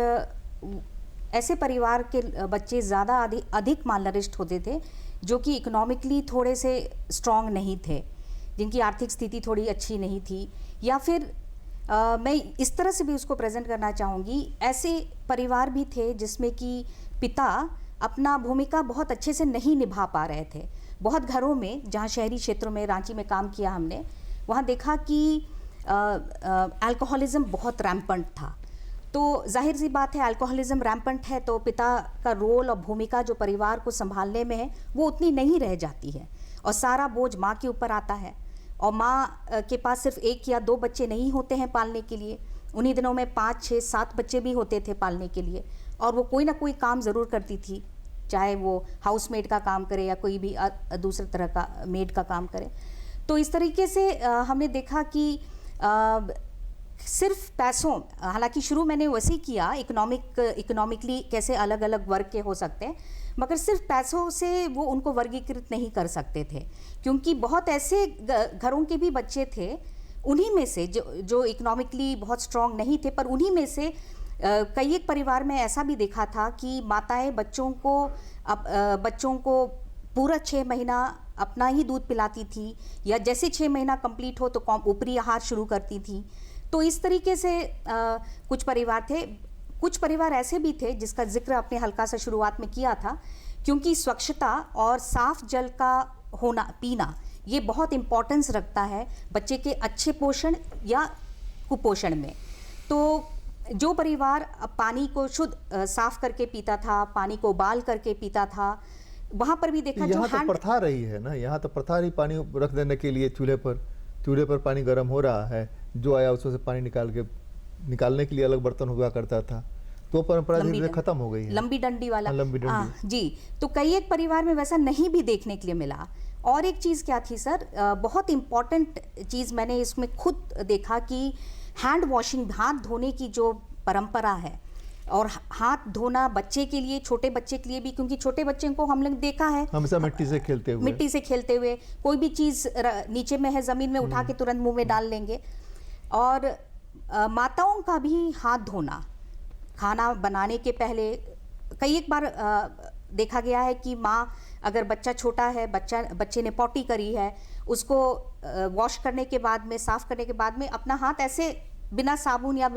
ऐसे परिवार के बच्चे ज़्यादा अधिक माल नरिश्ड होते थे जो कि इकोनॉमिकली थोड़े से स्ट्रांग नहीं थे, जिनकी आर्थिक स्थिति थोड़ी अच्छी नहीं थी, या फिर मैं इस तरह से भी उसको प्रेजेंट करना चाहूँगी, ऐसे परिवार भी थे जिसमें कि पिता अपना भूमिका बहुत अच्छे से नहीं निभा पा रहे थे। बहुत घरों में, जहाँ शहरी क्षेत्रों में, रांची में काम किया हमने, वहाँ देखा कि अल्कोहलिज्म बहुत रैम्पेंट था। तो जाहिर सी बात है, अल्कोहलिज्म रैम्पेंट है तो पिता का रोल और भूमिका जो परिवार को संभालने में है वो उतनी नहीं रह जाती है, और सारा बोझ माँ के ऊपर आता है। और माँ के पास सिर्फ 1 या 2 बच्चे नहीं होते हैं पालने के लिए, उन्हीं दिनों में 5, 6, 7 बच्चे भी होते थे पालने के लिए, और वो कोई ना कोई काम ज़रूर करती थी, चाहे वो हाउसमेड का काम करे या कोई भी दूसरे तरह का मेड का काम करे। तो इस तरीके से हमने देखा कि सिर्फ पैसों, हालांकि शुरू मैंने वैसे ही किया, इकोनॉमिकली कैसे अलग अलग वर्ग के हो सकते हैं, मगर सिर्फ पैसों से वो उनको वर्गीकृत नहीं कर सकते थे, क्योंकि बहुत ऐसे घरों के भी बच्चे थे उन्हीं में से जो इकोनॉमिकली बहुत स्ट्रांग नहीं थे, पर उन्हीं में से कई एक परिवार में ऐसा भी देखा था कि माताएं बच्चों को पूरा 6 महीना अपना ही दूध पिलाती थी, या जैसे 6 महीना कंप्लीट हो तो ऊपरी आहार शुरू करती थी। तो इस तरीके से कुछ परिवार थे। कुछ परिवार ऐसे भी थे जिसका जिक्र आपने हल्का सा शुरुआत में किया था, क्योंकि स्वच्छता और साफ जल का होना, पीना, ये बहुत इम्पोर्टेंस रखता है बच्चे के अच्छे पोषण या कुपोषण में। तो जो परिवार पानी को शुद्ध साफ करके पीता था, पानी को उबाल करके पीता था, वहाँ पर भी देखा जो यहाँ तो प्रथा रही है ना, यहाँ तो प्रथा रही पानी रख देने के लिए चूल्हे पर पानी गर्म हो रहा है, जो आया उसमें से पानी निकालने के लिए अलग बर्तन हुआ करता था, तो परंपरा धीरे धीरे खत्म हो गई है। लंबी डंडी वाला, लंबी डंडी जी। तो कई एक परिवार में वैसा नहीं भी देखने के लिए मिला। और एक चीज़ क्या थी सर, बहुत इम्पॉर्टेंट चीज़ मैंने इसमें खुद देखा कि हैंड वॉशिंग, हाथ धोने की जो परंपरा है, और हाथ धोना बच्चे के लिए, छोटे बच्चे के लिए भी, क्योंकि छोटे बच्चे को हम लोग देखा है हमेशा मिट्टी से खेलते हुए कोई भी चीज़ नीचे में है ज़मीन में उठा के तुरंत मुंह में डाल लेंगे। और माताओं का भी हाथ धोना, खाना बनाने के पहले, कई एक बार देखा गया है कि माँ, अगर बच्चा छोटा है, बच्चे ने पॉटी करी है, उसको वॉश करने के बाद में, साफ करने के बाद में अपना हाथ ऐसे बिना साबुन या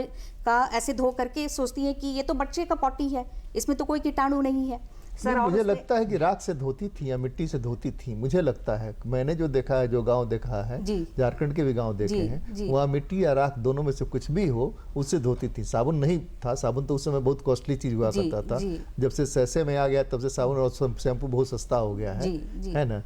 का ऐसे धो करके सोचती है कि ये तो बच्चे का पॉटी है, इसमें तो कोई कीटाणु नहीं है सर। मुझे लगता है कि राख से धोती थी या मिट्टी से धोती थी, मुझे लगता है, मैंने जो देखा है, जो गांव देखा है, झारखंड के भी गांव देखे हैं, वहाँ मिट्टी या राख दोनों में से कुछ भी हो, उससे धोती थी। साबुन नहीं था, साबुन तो उस समय बहुत कॉस्टली चीज हुआ करता था। जब से सैसे में आ गया तब से साबुन और शैम्पू बहुत सस्ता हो गया है ना।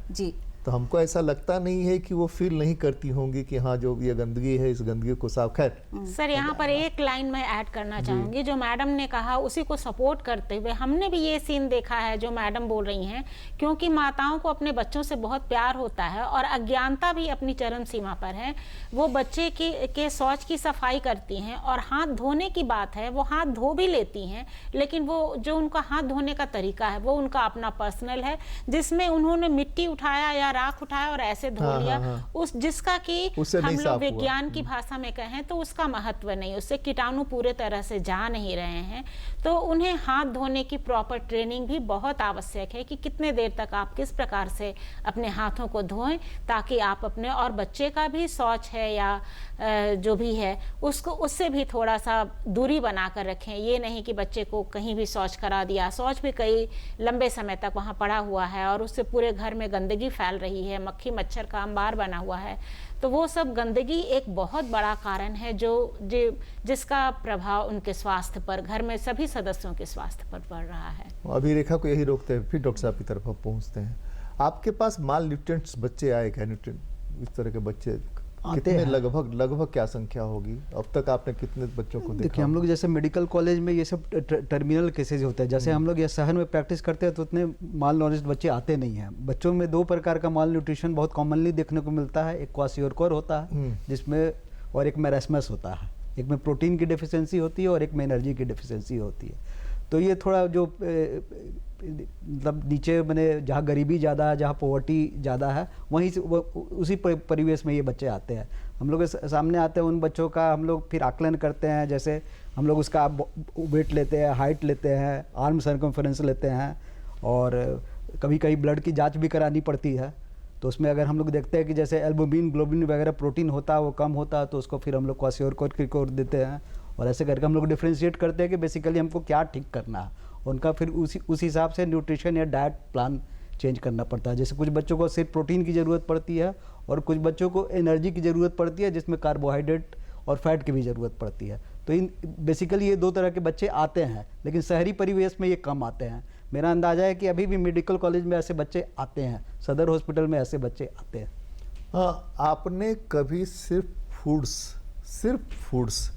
तो हमको ऐसा लगता नहीं है कि वो फील नहीं करती होंगी कि हाँ, जो ये गंदगी है, इस गंदगी को साफ। खैर सर, यहाँ पर एक लाइन मैं ऐड करना चाहूँगी, जो मैडम ने कहा उसी को सपोर्ट करते हुए हमने भी ये सीन देखा है जो मैडम बोल रही हैं, क्योंकि माताओं को अपने बच्चों से बहुत प्यार होता है और अज्ञानता भी अपनी चरम सीमा पर है। वो बच्चे के शौच की सफाई करती हैं, और हाथ धोने की बात है, वो हाथ धो भी लेती हैं, लेकिन वो जो उनका हाथ धोने का तरीका है वो उनका अपना पर्सनल है, जिसमें उन्होंने मिट्टी उठाया या राख उठाया और ऐसे धो हाँ, लिया, हाँ, हाँ। उस जिसका कि उससे हम नहीं लोग साफ हुआ। विज्ञान की भाषा में कहें तो उसका महत्व नहीं, उससे कीटाणु पूरे तरह से जा नहीं रहे हैं। तो उन्हें हाथ धोने की प्रॉपर ट्रेनिंग भी बहुत आवश्यक है कि कितने देर तक आप किस प्रकार से अपने हाथों को धोएं, ताकि आप अपने और बच्चे का भी शौच है या जो भी है उसको उससे भी थोड़ा सा दूरी बना कर रखें। ये नहीं कि बच्चे को कहीं भी शौच करा दिया, शौच भी कई लंबे समय तक वहाँ पड़ा हुआ है और उससे पूरे घर में गंदगी फैल रही है, मक्खी मच्छर का अंबार बना हुआ है। तो वो सब गंदगी एक बहुत बड़ा कारण है जिसका प्रभाव उनके स्वास्थ्य पर, घर में सभी सदस्यों के स्वास्थ्य पर पड़ रहा है। अभी रेखा को यही रोकते हैं, फिर डॉक्टर साहब की तरफ हम पहुंचते हैं। आपके पास माल न्यूट्रिएंट्स बच्चे आए क्या? न्यूट्रिएंट इस तरह के बच्चे कितने, हैं। लगभग क्या संख्या होगी? अब तक आपने कितने बच्चों को देखा? देखिए, हम लोग जैसे मेडिकल कॉलेज में ये सब टर्मिनल केसेज होते हैं, जैसे हम लोग ये शहर में प्रैक्टिस करते हैं तो उतने माल नॉलेज बच्चे आते नहीं हैं। बच्चों में 2 प्रकार का माल न्यूट्रिशन बहुत कॉमनली देखने को मिलता है, एक क्वाशियोरकोर होता है जिसमें, और एक मेरास्मस होता है। एक में प्रोटीन की डेफिशिएंसी होती है और एक में एनर्जी की डेफिशिएंसी होती है। तो ये थोड़ा जो मतलब नीचे मैंने जहाँ गरीबी ज़्यादा है, जहाँ पॉवर्टी ज़्यादा है, वहीं से उसी परिवेश में ये बच्चे आते हैं। हम लोग के सामने आते हैं उन बच्चों का हम लोग फिर आकलन करते हैं, जैसे हम लोग उसका वेट लेते हैं, हाइट लेते हैं, आर्म सर्कमफरेंस लेते हैं, और कभी कभी ब्लड की जांच भी करानी पड़ती है। तो उसमें अगर हम लोग देखते हैं कि जैसे एल्बुमिन, ग्लोबिन वगैरह प्रोटीन होता है वो कम होता है, तो उसको फिर हम लोग क्वाशियोरकोर देते हैं, और ऐसे करके हम लोग डिफ्रेंशिएट करते हैं कि बेसिकली हमको क्या ठीक करना है। उनका फिर उस हिसाब से न्यूट्रिशन या डाइट प्लान चेंज करना पड़ता है। जैसे कुछ बच्चों को सिर्फ प्रोटीन की ज़रूरत पड़ती है और कुछ बच्चों को एनर्जी की ज़रूरत पड़ती है, जिसमें कार्बोहाइड्रेट और फैट की भी ज़रूरत पड़ती है। तो इन बेसिकली ये 2 तरह के बच्चे आते हैं, लेकिन शहरी परिवेश में ये कम आते हैं। मेरा अंदाज़ा है कि अभी भी मेडिकल कॉलेज में ऐसे बच्चे आते हैं, सदर हॉस्पिटल में ऐसे बच्चे आते हैं। हाँ, आपने कभी सिर्फ फूड्स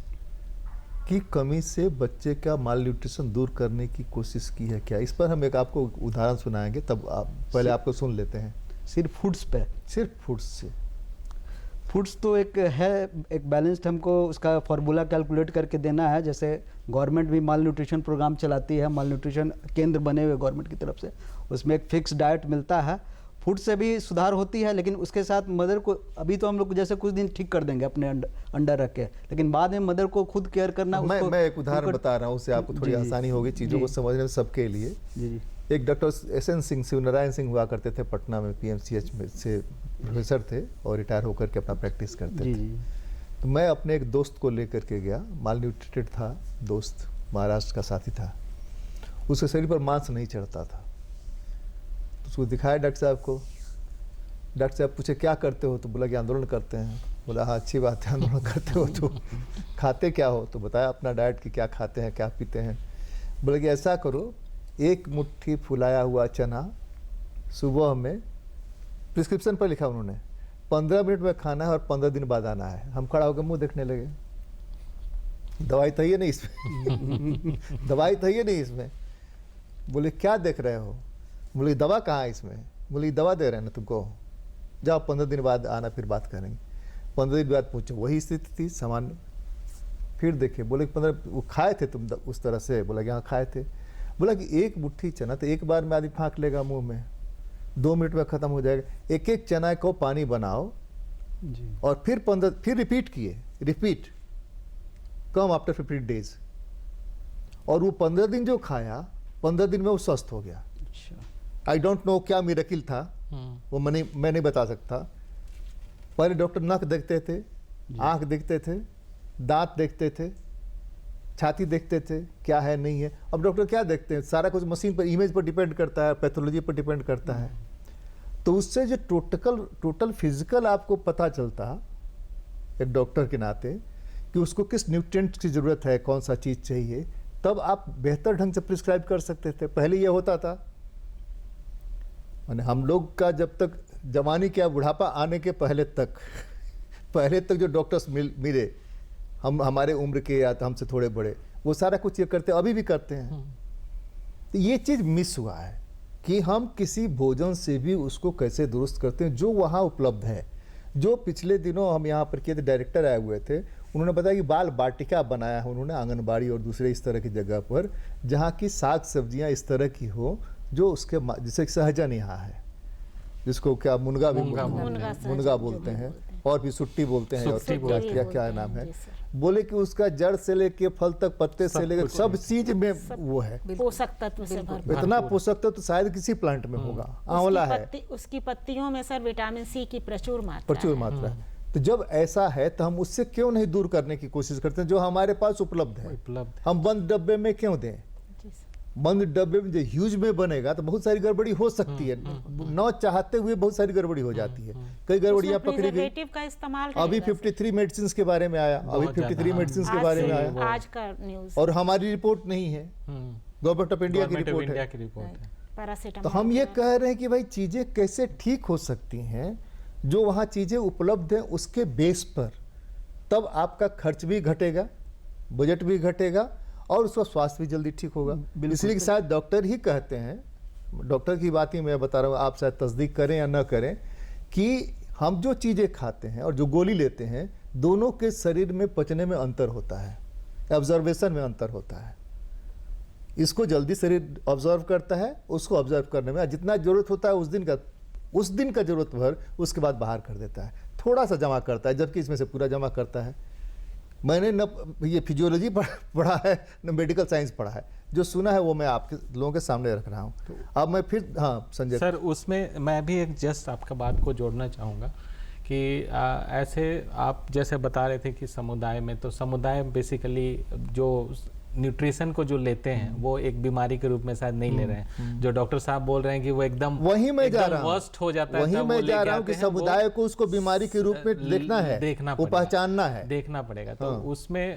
की कमी से बच्चे का माल न्यूट्रिशन दूर करने की कोशिश की है क्या? इस पर हम एक आपको उदाहरण सुनाएंगे, तब आप पहले आपको सुन लेते हैं। सिर्फ फूड्स पे? सिर्फ फूड्स से? फूड्स तो एक बैलेंस्ड हमको उसका फार्मूला कैलकुलेट करके देना है। जैसे गवर्नमेंट भी माल न्यूट्रिशन प्रोग्राम चलाती है, माल न्यूट्रिशन केंद्र बने हुए गवर्नमेंट की तरफ से, उसमें एक फिक्स डाइट मिलता है। फूड से भी सुधार होती है, लेकिन उसके साथ मदर को, अभी तो हम लोग जैसे कुछ दिन ठीक कर देंगे अपने अंडर रख के, लेकिन बाद में मदर को खुद केयर करना। मैं एक उदाहरण बता रहा हूँ, उससे आपको थोड़ी आसानी होगी चीज़ों को समझने में सबके लिए। जी। एक डॉक्टर SN सिंह, शिवनारायण सिंह हुआ करते थे, पटना में PMCH में से प्रोफेसर थे और रिटायर होकर के अपना प्रैक्टिस करते थे। तो मैं अपने एक दोस्त को लेकर के गया, माल न्यूट्रिटेड था दोस्त, महाराष्ट्र का साथी था, उसके शरीर पर मांस नहीं चढ़ता था। उसको दिखाया डॉक्टर साहब को। डॉक्टर साहब पूछे क्या करते हो? तो बोला कि आंदोलन करते हैं। बोला हाँ, अच्छी बात है, आंदोलन करते हो तो खाते क्या हो? तो बताया अपना डाइट कि क्या खाते हैं, क्या पीते हैं। बोले कि ऐसा करो, 1 मुट्ठी फुलाया हुआ चना सुबह में, प्रिस्क्रिप्शन पर लिखा उन्होंने, 15 मिनट में खाना है और 15 दिन बाद आना है। हम खड़ा होकर मुंह देखने लगे, दवाई तो है नहीं इसमें दवाई तो है नहीं इसमें। बोले क्या देख रहे हो? बोले दवा कहाँ है इसमें? बोले दवा दे रहे हैं ना तुमको, जाओ 15 दिन बाद आना, फिर बात करेंगे। 15 दिन बाद पूछो, वही स्थिति थी सामान्य। फिर देखे, बोले 15 वो खाए थे तुम उस तरह से? बोला कि हाँ खाए थे। बोला कि 1 मुट्ठी चना तो एक बार में आदमी फाँक लेगा मुंह में, 2 मिनट में ख़त्म हो जाएगा। एक चना को पानी बनाओ जी। और फिर रिपीट किए, रिपीट कम आफ्टर 15 डेज, और वो 15 दिन जो खाया, 15 दिन में वो स्वस्थ हो गया। आई डोंट नो क्या मिरेकल था वो, मैं नहीं बता सकता। पहले डॉक्टर नक देखते थे, आंख देखते थे, दांत देखते थे, छाती देखते थे क्या है नहीं है। अब डॉक्टर क्या देखते हैं? सारा कुछ मशीन पर, इमेज पर डिपेंड करता है, पैथोलॉजी पर डिपेंड करता है। तो उससे जो टोटल फिजिकल आपको पता चलता एक डॉक्टर के नाते कि उसको किस न्यूट्रिएंट की ज़रूरत है, कौन सा चीज़ चाहिए, तब आप बेहतर ढंग से प्रिस्क्राइब कर सकते थे। पहले ये होता था, माने हम लोग का जब तक जवानी क्या बुढ़ापा आने के पहले तक जो डॉक्टर्स मिले, हमारे उम्र के या तो हमसे थोड़े बड़े, वो सारा कुछ ये करते, अभी भी करते हैं। तो ये चीज़ मिस हुआ है कि हम किसी भोजन से भी उसको कैसे दुरुस्त करते हैं जो वहाँ उपलब्ध है। जो पिछले दिनों हम यहाँ पर किए थे, डायरेक्टर आए हुए थे, उन्होंने बताया कि बाल बाटिका बनाया है उन्होंने आंगनबाड़ी और दूसरे इस तरह की जगह पर, जहाँ की साग सब्जियाँ इस तरह की हो जो उसके जैसे सहजन यहाँ है, जिसको क्या मुनगा भी मुनगा बोलते हैं, मुनगा सर, मुनगा जो बोलते भी हैं, बोलते हैं। और भी सुट्टी बोलते हैं, और सुट्टी क्या भी क्या बोलते क्या हैं, नाम है। जी सर। बोले कि उसका जड़ से लेके फल तक, पत्ते से सब लेकर कुछ सब चीज में वो है। पोषक तत्व से भरपूर। इतना पोषक तत्व तो शायद किसी प्लांट में होगा। आंवला है, उसकी पत्तियों में सर विटामिन सी की प्रचुर मात्रा प्रचुर है। मात्रा है। तो जब ऐसा है तो हम उससे क्यों नहीं दूर करने की कोशिश करते हैं जो हमारे पास उपलब्ध है। उपलब्ध हम बंद डब्बे में क्यों दें? जी सर। बंद डब्बे में जो ह्यूज में बनेगा तो बहुत सारी गड़बड़ी हो सकती है, न चाहते हुए बहुत सारी गड़बड़ी हो जाती है। कई गड़बड़ियां उसमें पकड़ी गई। प्रिजर्वेटिव का इस्तेमाल अभी रहेगा 53 मेडिसिन के बारे में आया, अभी बहुत ज्यादा, 53 हाँ। मेडिसिन के आज बारे में से- आया, आज का न्यूज और हमारी रिपोर्ट नहीं है, गवर्नमेंट ऑफ इंडिया की गवर्नमेंट ऑफ रिपोर्ट इंडिया है। की रिपोर्ट है। पैरासीटामोल। तो हम ये कह रहे हैं कि भाई चीजें कैसे ठीक हो सकती हैं, जो वहाँ चीजें उपलब्ध हैं उसके बेस पर, तब आपका खर्च भी घटेगा, बजट भी घटेगा, और उसका स्वास्थ्य भी जल्दी ठीक होगा। इसलिए कि शायद डॉक्टर ही कहते हैं, डॉक्टर की बात ही मैं बता रहा हूँ, आप शायद तस्दीक करें या न करें, कि हम जो चीज़ें खाते हैं और जो गोली लेते हैं, दोनों के शरीर में पचने में अंतर होता है, ऑब्जर्वेशन में अंतर होता है। इसको जल्दी शरीर ऑब्जर्व करता है, उसको ऑब्जर्व करने में जितना जरूरत होता है उस दिन का जरूरत भर उसके बाद बाहर कर देता है, थोड़ा सा जमा करता है, जबकि इसमें से पूरा जमा करता है। मैंने न ये फिजियोलॉजी पढ़ा है न मेडिकल साइंस पढ़ा है, जो सुना है वो मैं आपके लोगों के सामने रख रहा हूँ। अब मैं फिर, हाँ संजय सर, उसमें मैं भी एक जस्ट आपका बात को जोड़ना चाहूँगा कि ऐसे आप जैसे बता रहे थे कि समुदाय में, तो समुदाय बेसिकली जो न्यूट्रिशन को जो लेते हैं वो एक बीमारी के रूप में शायद नहीं ले रहे हैं। जो डॉक्टर साहब बोल रहे हैं कि वो एकदम वही मैं जा रहा हूँ, वर्स्ट हो जाता है, वही तब मैं वो जा लेके रहा हूँ आते कि हैं, वो समुदाय को उसको बीमारी के रूप में देखना है, देखना वो पड़ेगा, पहचानना है, देखना पड़ेगा। तो हाँ।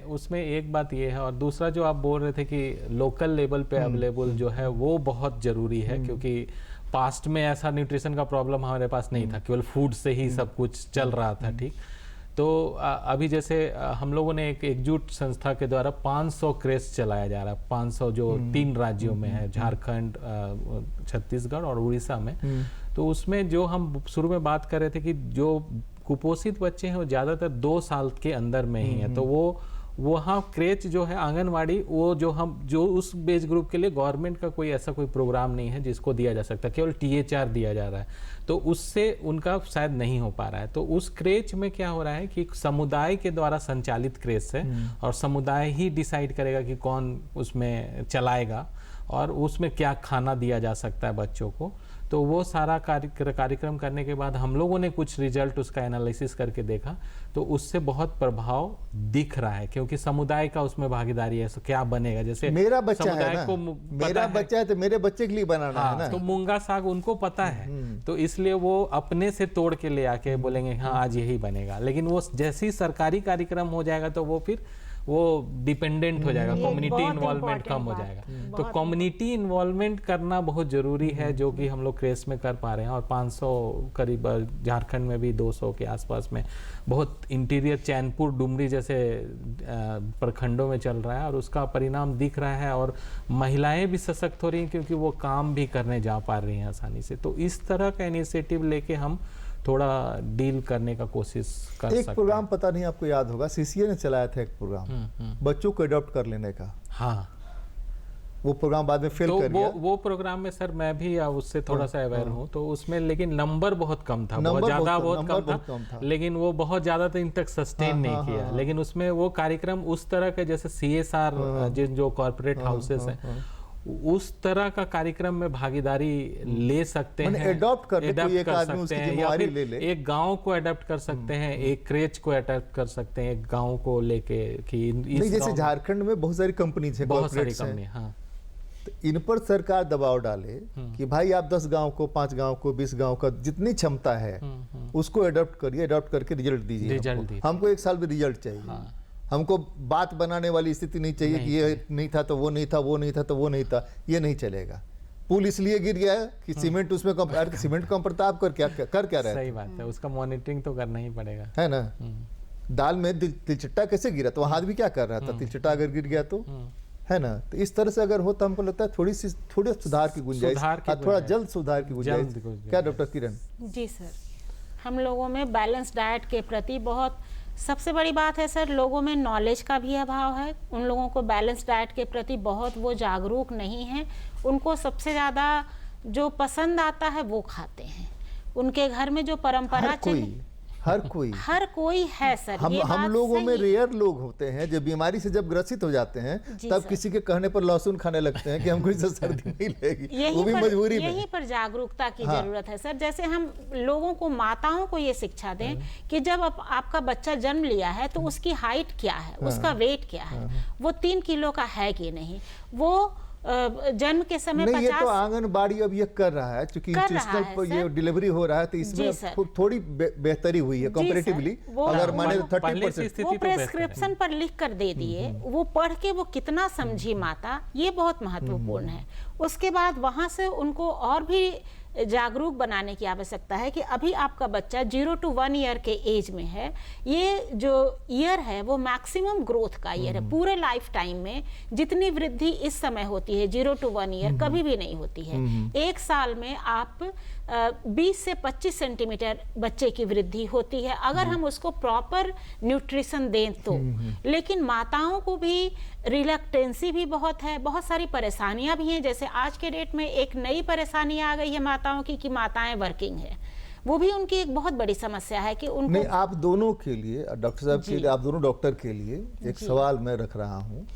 उसमें एक बात ये है, और दूसरा जो आप बोल रहे थे कि लोकल लेवल पे अवेलेबल जो है वो बहुत जरूरी है, क्योंकि पास्ट में ऐसा न्यूट्रिशन का प्रॉब्लम हमारे पास नहीं था, केवल फूड से ही सब कुछ चल रहा था, ठीक। तो अभी जैसे हम लोगों ने एक एकजुट संस्था के द्वारा 500 क्रेस चलाया जा रहा है, 500 जो 3 राज्यों में है, झारखंड, छत्तीसगढ़ और उड़ीसा में। तो उसमें जो हम शुरू में बात कर रहे थे कि जो कुपोषित बच्चे हैं वो ज़्यादातर 2 साल के अंदर में ही है, तो वो वहाँ क्रेच जो है आंगनवाड़ी, वो जो उस बेज ग्रुप के लिए गवर्नमेंट का कोई ऐसा कोई प्रोग्राम नहीं है जिसको दिया जा सकता, केवल THR दिया जा रहा है, तो उससे उनका शायद नहीं हो पा रहा है। तो उस क्रेच में क्या हो रहा है कि समुदाय के द्वारा संचालित क्रेच है, और समुदाय ही डिसाइड करेगा कि कौन उसमें चलाएगा और उसमें क्या खाना दिया जा सकता है बच्चों को। तो वो सारा कार्यक्रम करने के बाद हम लोगों ने कुछ रिजल्ट उसका एनालिसिस करके देखा, तो उससे बहुत प्रभाव दिख रहा है, क्योंकि समुदाय का उसमें भागीदारी है। तो क्या बनेगा, जैसे मेरा बच्चा है समुदाय ना, को मेरा बच्चा है तो मेरे बच्चे के लिए बनाना है ना। तो मूंगा साग उनको पता है, तो इसलिए वो अपने से तोड़ के ले आके बोलेंगे हाँ आज यही बनेगा। लेकिन वो जैसे ही सरकारी कार्यक्रम हो जाएगा तो वो फिर वो डिपेंडेंट हो जाएगा, कम्युनिटी बहुत इन्वॉल्वमेंट कम हो important जाएगा। बात, तो बहुत कम्युनिटी इन्वॉल्वमेंट करना बहुत जरूरी है, जो कि हम लोग क्रेस में कर पा रहे हैं। और 500 करीब, झारखंड में भी 200 के आसपास में बहुत इंटीरियर चैनपुर, डुमरी जैसे प्रखंडों में चल रहा है, और उसका परिणाम दिख रहा है। और महिलाएं भी सशक्त हो रही हैं, क्योंकि वो काम भी करने जा पा रही हैं आसानी से। तो इस तरह का इनिशिएटिव लेके हम थोड़ा डील करने का कोशिश कर सकते हैं। एक प्रोग्राम पता नहीं आपको याद होगा, CCA ने चलाया था एक प्रोग्राम बच्चों को अडॉप्ट कर लेने का। हाँ, वो प्रोग्राम बाद में फेल तो कर गया। वो प्रोग्राम में सर मैं भी उससे थोड़ा सा अवेयर हूँ। तो उसमें लेकिन नंबर बहुत कम था, बहुत ज्यादा बहुत कम था, लेकिन वो बहुत ज्यादा दिन तक सस्टेन नहीं किया। लेकिन उसमें वो कार्यक्रम उस तरह के, जैसे CSR जिन जो कॉर्पोरेट हाउसेस हैं, उस तरह का कार्यक्रम में भागीदारी ले सकते हैं, अडॉप्ट कर एक आदमी उसकी जिम्मेदारी ले ले, एक गांव को अडॉप्ट कर सकते हैं, एक क्रेच को अडॉप्ट कर सकते हैं, एक गांव को लेके कि नहीं, जैसे झारखंड में बहुत सारी कंपनीज हैं, बहुत सारी कॉर्पोरेट्स कंपनी, हैं, हाँ, तो इन पर सरकार दबाव डाले कि भाई आप 10 गांव को, 5 गांव को, 20 गांव का जितनी क्षमता है उसको अडॉप्ट करिए, अडॉप्ट करके रिजल्ट दीजिए। हमको 1 साल में रिजल्ट चाहिए। हमको बात बनाने वाली स्थिति नहीं चाहिए कि ये नहीं था तो वो नहीं था, वो नहीं था तो वो नहीं था, ये नहीं चलेगा। पुल इसलिए गिर गया है कि सीमेंट उसमें सीमेंट कम प्रताप कर क्या रहा है। सही बात है, उसका मॉनिटरिंग तो करना ही पड़ेगा, है ना। दाल में तिलचट्टा कैसे गिरा, तो हाथ भी क्या कर रहा था, तिलचट्टा अगर गिर गया तो, है ना। तो इस तरह से अगर हो तो हमको लगता है थोड़े सुधार की गुंजाइश, थोड़ा जल्द सुधार की गुंजाइश। क्या डॉक्टर किरण? जी सर, हम लोगों में बैलेंस डाइट के प्रति बहुत सबसे बड़ी बात है सर, लोगों में नॉलेज का भी अभाव है। उन लोगों को बैलेंस डाइट के प्रति बहुत वो जागरूक नहीं है। उनको सबसे ज़्यादा जो पसंद आता है वो खाते हैं, उनके घर में जो परंपरा हर कोई है सर। हम ये हम बात लोगों में सही। रेयर लोग होते हैं जो बीमारी से जब ग्रसित हो जाते हैं जी तब सर। किसी के कहने पर लहसुन खाने लगते हैं कि हमको इससे सर्दी नहीं लगेगी, वो भी मजबूरी में। यहीं पर जागरूकता की हाँ। जरूरत है सर। जैसे हम लोगों को, माताओं को ये शिक्षा दें कि जब आपका बच्चा जन्म लिया है तो उसकी हाइट क्या है, उसका वेट क्या है, वो 3 किलो का है कि नहीं, वो जन्म के समय नहीं, ये 50 तो आंगनबाड़ी अब ये कर रहा है, क्योंकि कर रहा इंस्टीट्यूशनल है, पर ये सर। डिलीवरी हो रहा है तो जी, इसमें सर। थोड़ी बेहतरी हुई है जी, कंपैरेटिवली। सर। वो- अगर माने वो- 30%। स्थिति वो तो बेहतर है। प्रेस्क्रिप्शन पर लिख कर दे दिए, वो पढ़ के वो कितना समझी माता, ये बहुत महत्वपूर्ण है। उसके बाद वहां से उनको और भी जागरूक बनाने की आवश्यकता है कि अभी आपका बच्चा 0 to 1 ईयर के एज में है। ये जो ईयर है वो मैक्सिमम ग्रोथ का ईयर है। पूरे लाइफ टाइम में जितनी वृद्धि इस समय होती है 0 to 1 ईयर कभी भी नहीं होती है। एक साल में आप 20 से 25 सेंटीमीटर बच्चे की वृद्धि होती है अगर हम उसको प्रॉपर न्यूट्रिशन दें तो। लेकिन माताओं को भी रिलक्टेंसी भी बहुत है, बहुत सारी परेशानियां भी हैं। जैसे आज के डेट में एक नई परेशानी आ गई है माताओं की कि माताएं वर्किंग है, वो भी उनकी एक बहुत बड़ी समस्या है कि उनको। नहीं, आप दोनों के लिए, डॉक्टर साहब के लिए, आप दोनों डॉक्टर के लिए एक सवाल मैं रख रहा हूँ।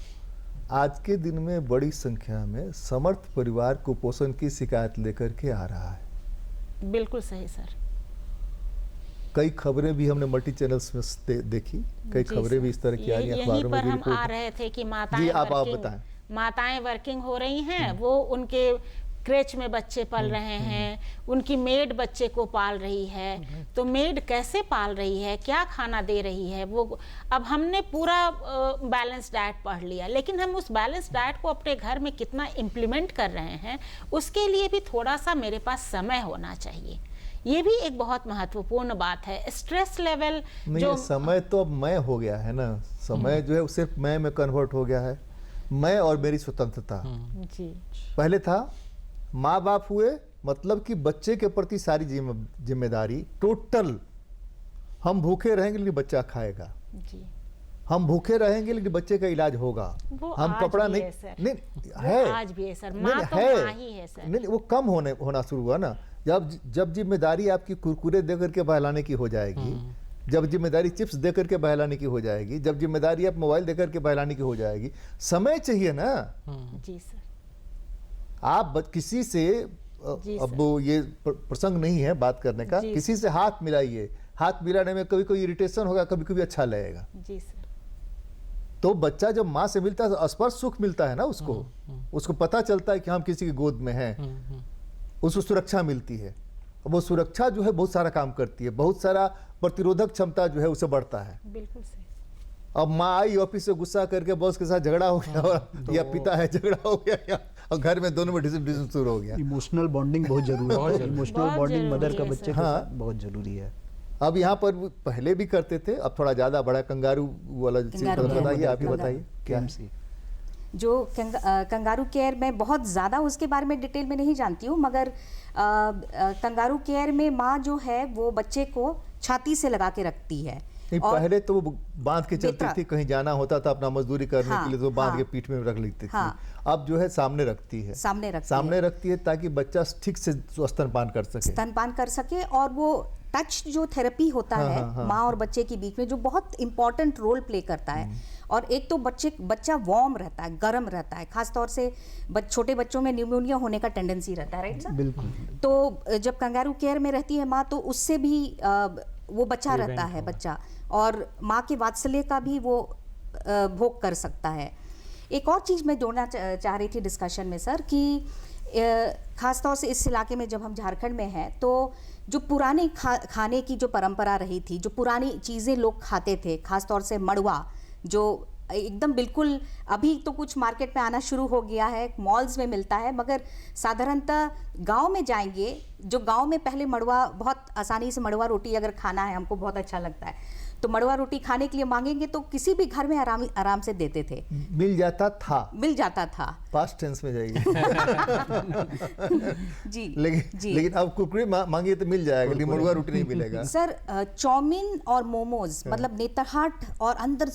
आज के दिन में बड़ी संख्या में समर्थ परिवार कुपोषण की शिकायत लेकर के आ रहा है। बिल्कुल सही सर। कई खबरें भी हमने मल्टी चैनल्स में देखी, कई जी खबरें सर। भी इस तरह की आ रही हैं, यहीं अखबारों में पर भी हम रिपोर्ट आ है। रहे थे कि जी, माताएं आप वर्किंग, बताएं। माताएं वर्किंग हो रही हैं, वो उनके क्रेच में बच्चे पल रहे हैं, उनकी मेड बच्चे को पाल रही है, तो मेड कैसे पाल रही है, क्या खाना दे रही है, वो अब हमने पूरा बैलेंस डाइट पढ़ लिया, लेकिन हम उस बैलेंस डाइट को अपने घर में कितना इम्प्लीमेंट कर रहे हैं, उसके लिए भी थोड़ा सा मेरे पास समय होना चाहिए। ये भी एक बहुत महत्वपूर्ण बात है। स्ट्रेस लेवल नहीं, जो ये समय तो अब मैं हो गया है ना, समय जो है वो सिर्फ मैं में कन्वर्ट हो गया है। मैं और मेरी स्वतंत्रता। जी पहले था माँ बाप हुए मतलब कि बच्चे के प्रति सारी जिम्मेदारी टोटल। हम भूखे रहेंगे लेकिन बच्चा खाएगा, जी हम भूखे रहेंगे लेकिन बच्चे का इलाज होगा, वो हम आज कपड़ा भी नहीं है, सर। नहीं वो है, आज भी है सर। नहीं, माँ तो है। माँ ही है सर। नहीं, वो कम होना शुरू हुआ ना जब जिम्मेदारी आपकी कुरकुरे दे करके बहलाने की हो जाएगी, जब जिम्मेदारी चिप्स दे करके बहलाने की हो जाएगी, जब जिम्मेदारी आप मोबाइल दे करके बहलाने की हो जाएगी। समय चाहिए ना। जी सर। आप किसी से जी अब वो ये प्रसंग नहीं है बात करने का, जी किसी से हाथ मिलाइए, हाथ मिलाने में कभी कोई इरिटेशन होगा, कभी कभी अच्छा लगेगा। जी सर। तो बच्चा जब माँ से मिलता है तो स्पर्श सुख मिलता है ना उसको पता चलता है कि हम किसी की गोद में हैं, उसको सुरक्षा मिलती है। वो सुरक्षा जो है बहुत सारा काम करती है, बहुत सारा प्रतिरोधक क्षमता जो है उसे बढ़ता है। बिल्कुल सही। अब माँ आई ऑफिस से गुस्सा करके बॉस के साथ झगड़ा हो गया या पिता है झगड़ा हो गया और घर में दोनों में डिस्कशन शुरू हो गया। इमोशनल बॉन्डिंग बहुत जरूरी है। इमोशनल बहुत बॉन्डिंग जरूरी मदर का है, बच्चे सर। के हाँ। साथ बहुत जरूरी है। अब यहाँ पर पहले भी करते थे, अब थोड़ा ज्यादा बड़ा कंगारू वाला कंगारू केयर, बताइए, आप ही कंगारू। बताइए क्या है? KMC जो कंगारू केयर में बहुत ज़्यादा उसके बारे में डिटेल में नहीं जानती हूँ, मगर कंगारू केयर में माँ जो है वो बच्चे को छाती से लगा के रखती है। नहीं, और पहले तो वो बांध के चलती बेतरा- थी, कहीं जाना होता था अपना मजदूरी करने हाँ, के लिए तो बांध हाँ। के पीठ में रख लेती थी। हाँ। अब जो है सामने रखती है, सामने रखती है ताकि बच्चा ठीक से स्तनपान कर सके। स्तनपान कर सके। और वो टच जो थेरेपी होता हाँ, है हाँ, हाँ। माँ और बच्चे के बीच में, जो बहुत इंपॉर्टेंट रोल प्ले करता है। और एक तो बच्चा वार्म रहता है, गर्म रहता है, खास तौर से छोटे बच्चों में न्यूमोनिया होने का टेंडेंसी रहता है, राइट सर? बिल्कुल। तो जब कंगारू केयर में रहती है माँ तो उससे भी वो बचा रहता है बच्चा, और माँ के वात्सल्य का भी वो भोग कर सकता है। एक और चीज़ मैं जोड़ना चाह रही थी डिस्कशन में सर कि खास तौर से इस इलाके में जब हम झारखंड में हैं तो जो पुराने खाने की जो परंपरा रही थी, जो पुरानी चीज़ें लोग खाते थे, खास तौर से मड़ुआ, जो एकदम बिल्कुल अभी तो कुछ मार्केट में आना शुरू हो गया है, मॉल्स में मिलता है, मगर साधारणतः गांव में जाएंगे, जो गांव में पहले मड़ुआ बहुत आसानी से मड़ुआ रोटी अगर खाना है, हमको बहुत अच्छा लगता है, तो मड़ुआ रोटी खाने के लिए मांगेंगे तो किसी भी घर में आराम से देते थे, मिल जाता था। पास्ट टेंस में जाइए। जी लेकिन अब कुरकुरे मांगिए तो मिल जाएगा, लेकिन मड़ुआ रोटी नहीं मिलेगा। सर चाउमीन और मोमोज मतलब नेतरहाट और अंदर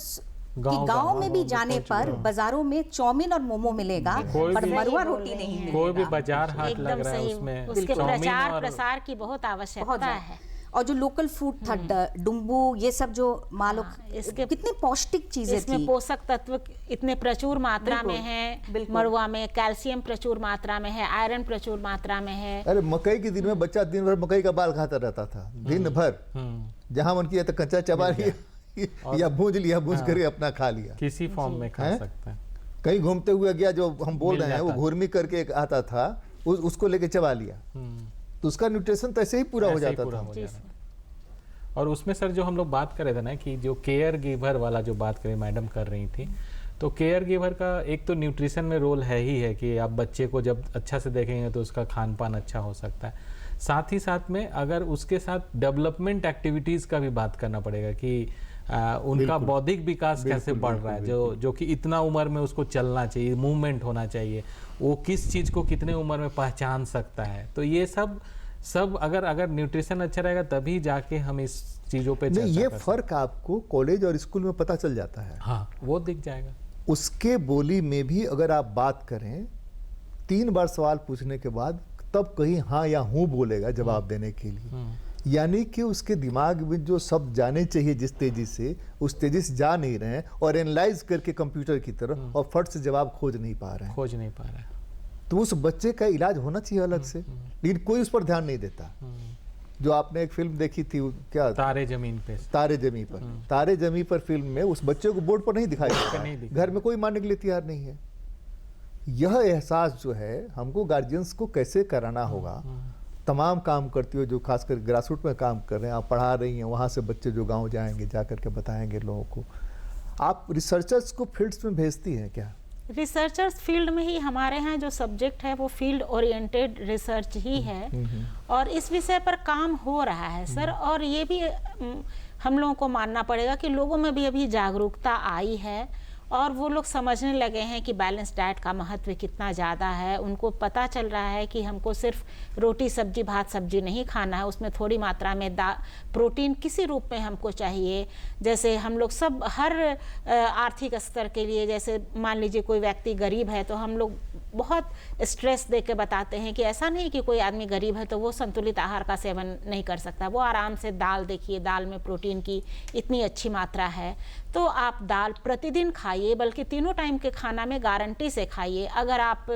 गांव में भी जाने पर बाजारों में चाउमीन और मोमो मिलेगा कोई पर भी- मरुआ सही बोल रोटी रही नहीं हैं। मिलेगी। कोई भी बाजार हाट एकदम लग रहा है सही, उसमें उसके चाउमीन प्रचार और प्रसार की बहुत बहुत आवश्यकता ज्यादा। है। और जो लोकल फूड था डुम्बू, ये सब जो मालो इसके- कितनी पौष्टिक चीजें इसमें थी। पोषक तत्व इतने प्रचुर मात्रा में बिल्कुल, है, बिल्कुल। मरुआ में कैल्शियम प्रचुर मात्रा में है, आयरन प्रचुर मात्रा में है। अरे मकई के दिन में बच्चा दिन भर मकई का बाल खाता रहता था, दिन भर। जहां मन किया तो कच्चा चबा लिया या भूंज लिया, भूंज कर अपना खा लिया। किसी फॉर्म में खा हैं? सकते हैं। कहीं घूमते हुए गया, जो हम बोल मिल रहे हैं वो जाता। घुर्मी करके एक आता था, उसको लेके चबा लिया, तो उसका न्यूट्रिशन तो ऐसे ही पूरा हो ऐसे ही जाता पूरा था। हो जी जाता। और उसमें सर जो हम लोग बात कर रहे थे ना कि जो केयर गिवर वाला जो बात करें मैडम कर रही थी, तो केयर गिवर का एक तो न्यूट्रिशन में रोल है ही है कि आप बच्चे को जब अच्छा से देखेंगे तो उसका खान पान अच्छा हो सकता है। साथ ही साथ में अगर उसके साथ डेवलपमेंट एक्टिविटीज़ का भी बात करना पड़ेगा कि उनका बौद्धिक विकास कैसे बढ़ रहा है, जो कि इतना उम्र में उसको चलना चाहिए, मूवमेंट होना चाहिए, वो किस चीज़ को कितने उम्र में पहचान सकता है। तो ये सब अगर न्यूट्रिशन अच्छा रहेगा तभी जाके हम इस चीज़ों पे नहीं, चर्चा ये कर सकते फर्क आपको कॉलेज और स्कूल में पता चल जाता है। हैं। हाँ, वो दिख जाएगा। उसके बोली में भी अगर आप बात करें, 3 बार सवाल पूछने के बाद तब कहीं हाँ या हूँ बोलेगा जवाब देने के लिए। यानी कि उसके दिमाग में जो शब्द जाने चाहिए जिस तेजी से, उस तेजी से जा नहीं रहे हैं और एनालाइज करके कंप्यूटर की तरह और फट से जवाब खोज नहीं पा रहे हैं। खोज नहीं पा रहा है। तो उस बच्चे का इलाज होना चाहिए अलग से, लेकिन कोई उस पर ध्यान नहीं देता। जो आपने एक फिल्म देखी थी, क्या तारे जमीन पे। तारे जमी पर, तारे जमी पर फिल्म में उस बच्चे को बोर्ड पर नहीं दिखाई देता नहीं है। दिखा। घर में कोई मानने के लिए तैयार नहीं है। यह एहसास जो है हमको गार्जियंस को कैसे कराना होगा। तमाम काम करती हो जो खासकर ग्रासरूट में काम कर रहे हैं, आप पढ़ा रही हैं, वहाँ से बच्चे जो गांव जाएंगे जा करके बताएंगे लोगों को। आप रिसर्चर्स को फील्ड्स में भेजती हैं क्या? रिसर्चर्स फील्ड में ही हमारे यहाँ जो सब्जेक्ट है वो फील्ड ओरिएंटेड रिसर्च ही है और इस विषय पर काम हो रहा है सर। और ये भी हम लोगों को मानना पड़ेगा कि लोगों में भी अभी जागरूकता आई है और वो लोग समझने लगे हैं कि बैलेंस डाइट का महत्व कितना ज़्यादा है। उनको पता चल रहा है कि हमको सिर्फ रोटी सब्जी भात सब्जी नहीं खाना है, उसमें थोड़ी मात्रा में प्रोटीन किसी रूप में हमको चाहिए। जैसे हम लोग सब हर आर्थिक स्तर के लिए, जैसे मान लीजिए कोई व्यक्ति गरीब है तो हम लोग बहुत स्ट्रेस दे के बताते हैं कि ऐसा नहीं कि कोई आदमी गरीब है तो वो संतुलित आहार का सेवन नहीं कर सकता। वो आराम से दाल, देखिए दाल में प्रोटीन की इतनी अच्छी मात्रा है तो आप दाल प्रतिदिन खाइए, बल्कि तीनों टाइम के खाना में गारंटी से खाइए। अगर आप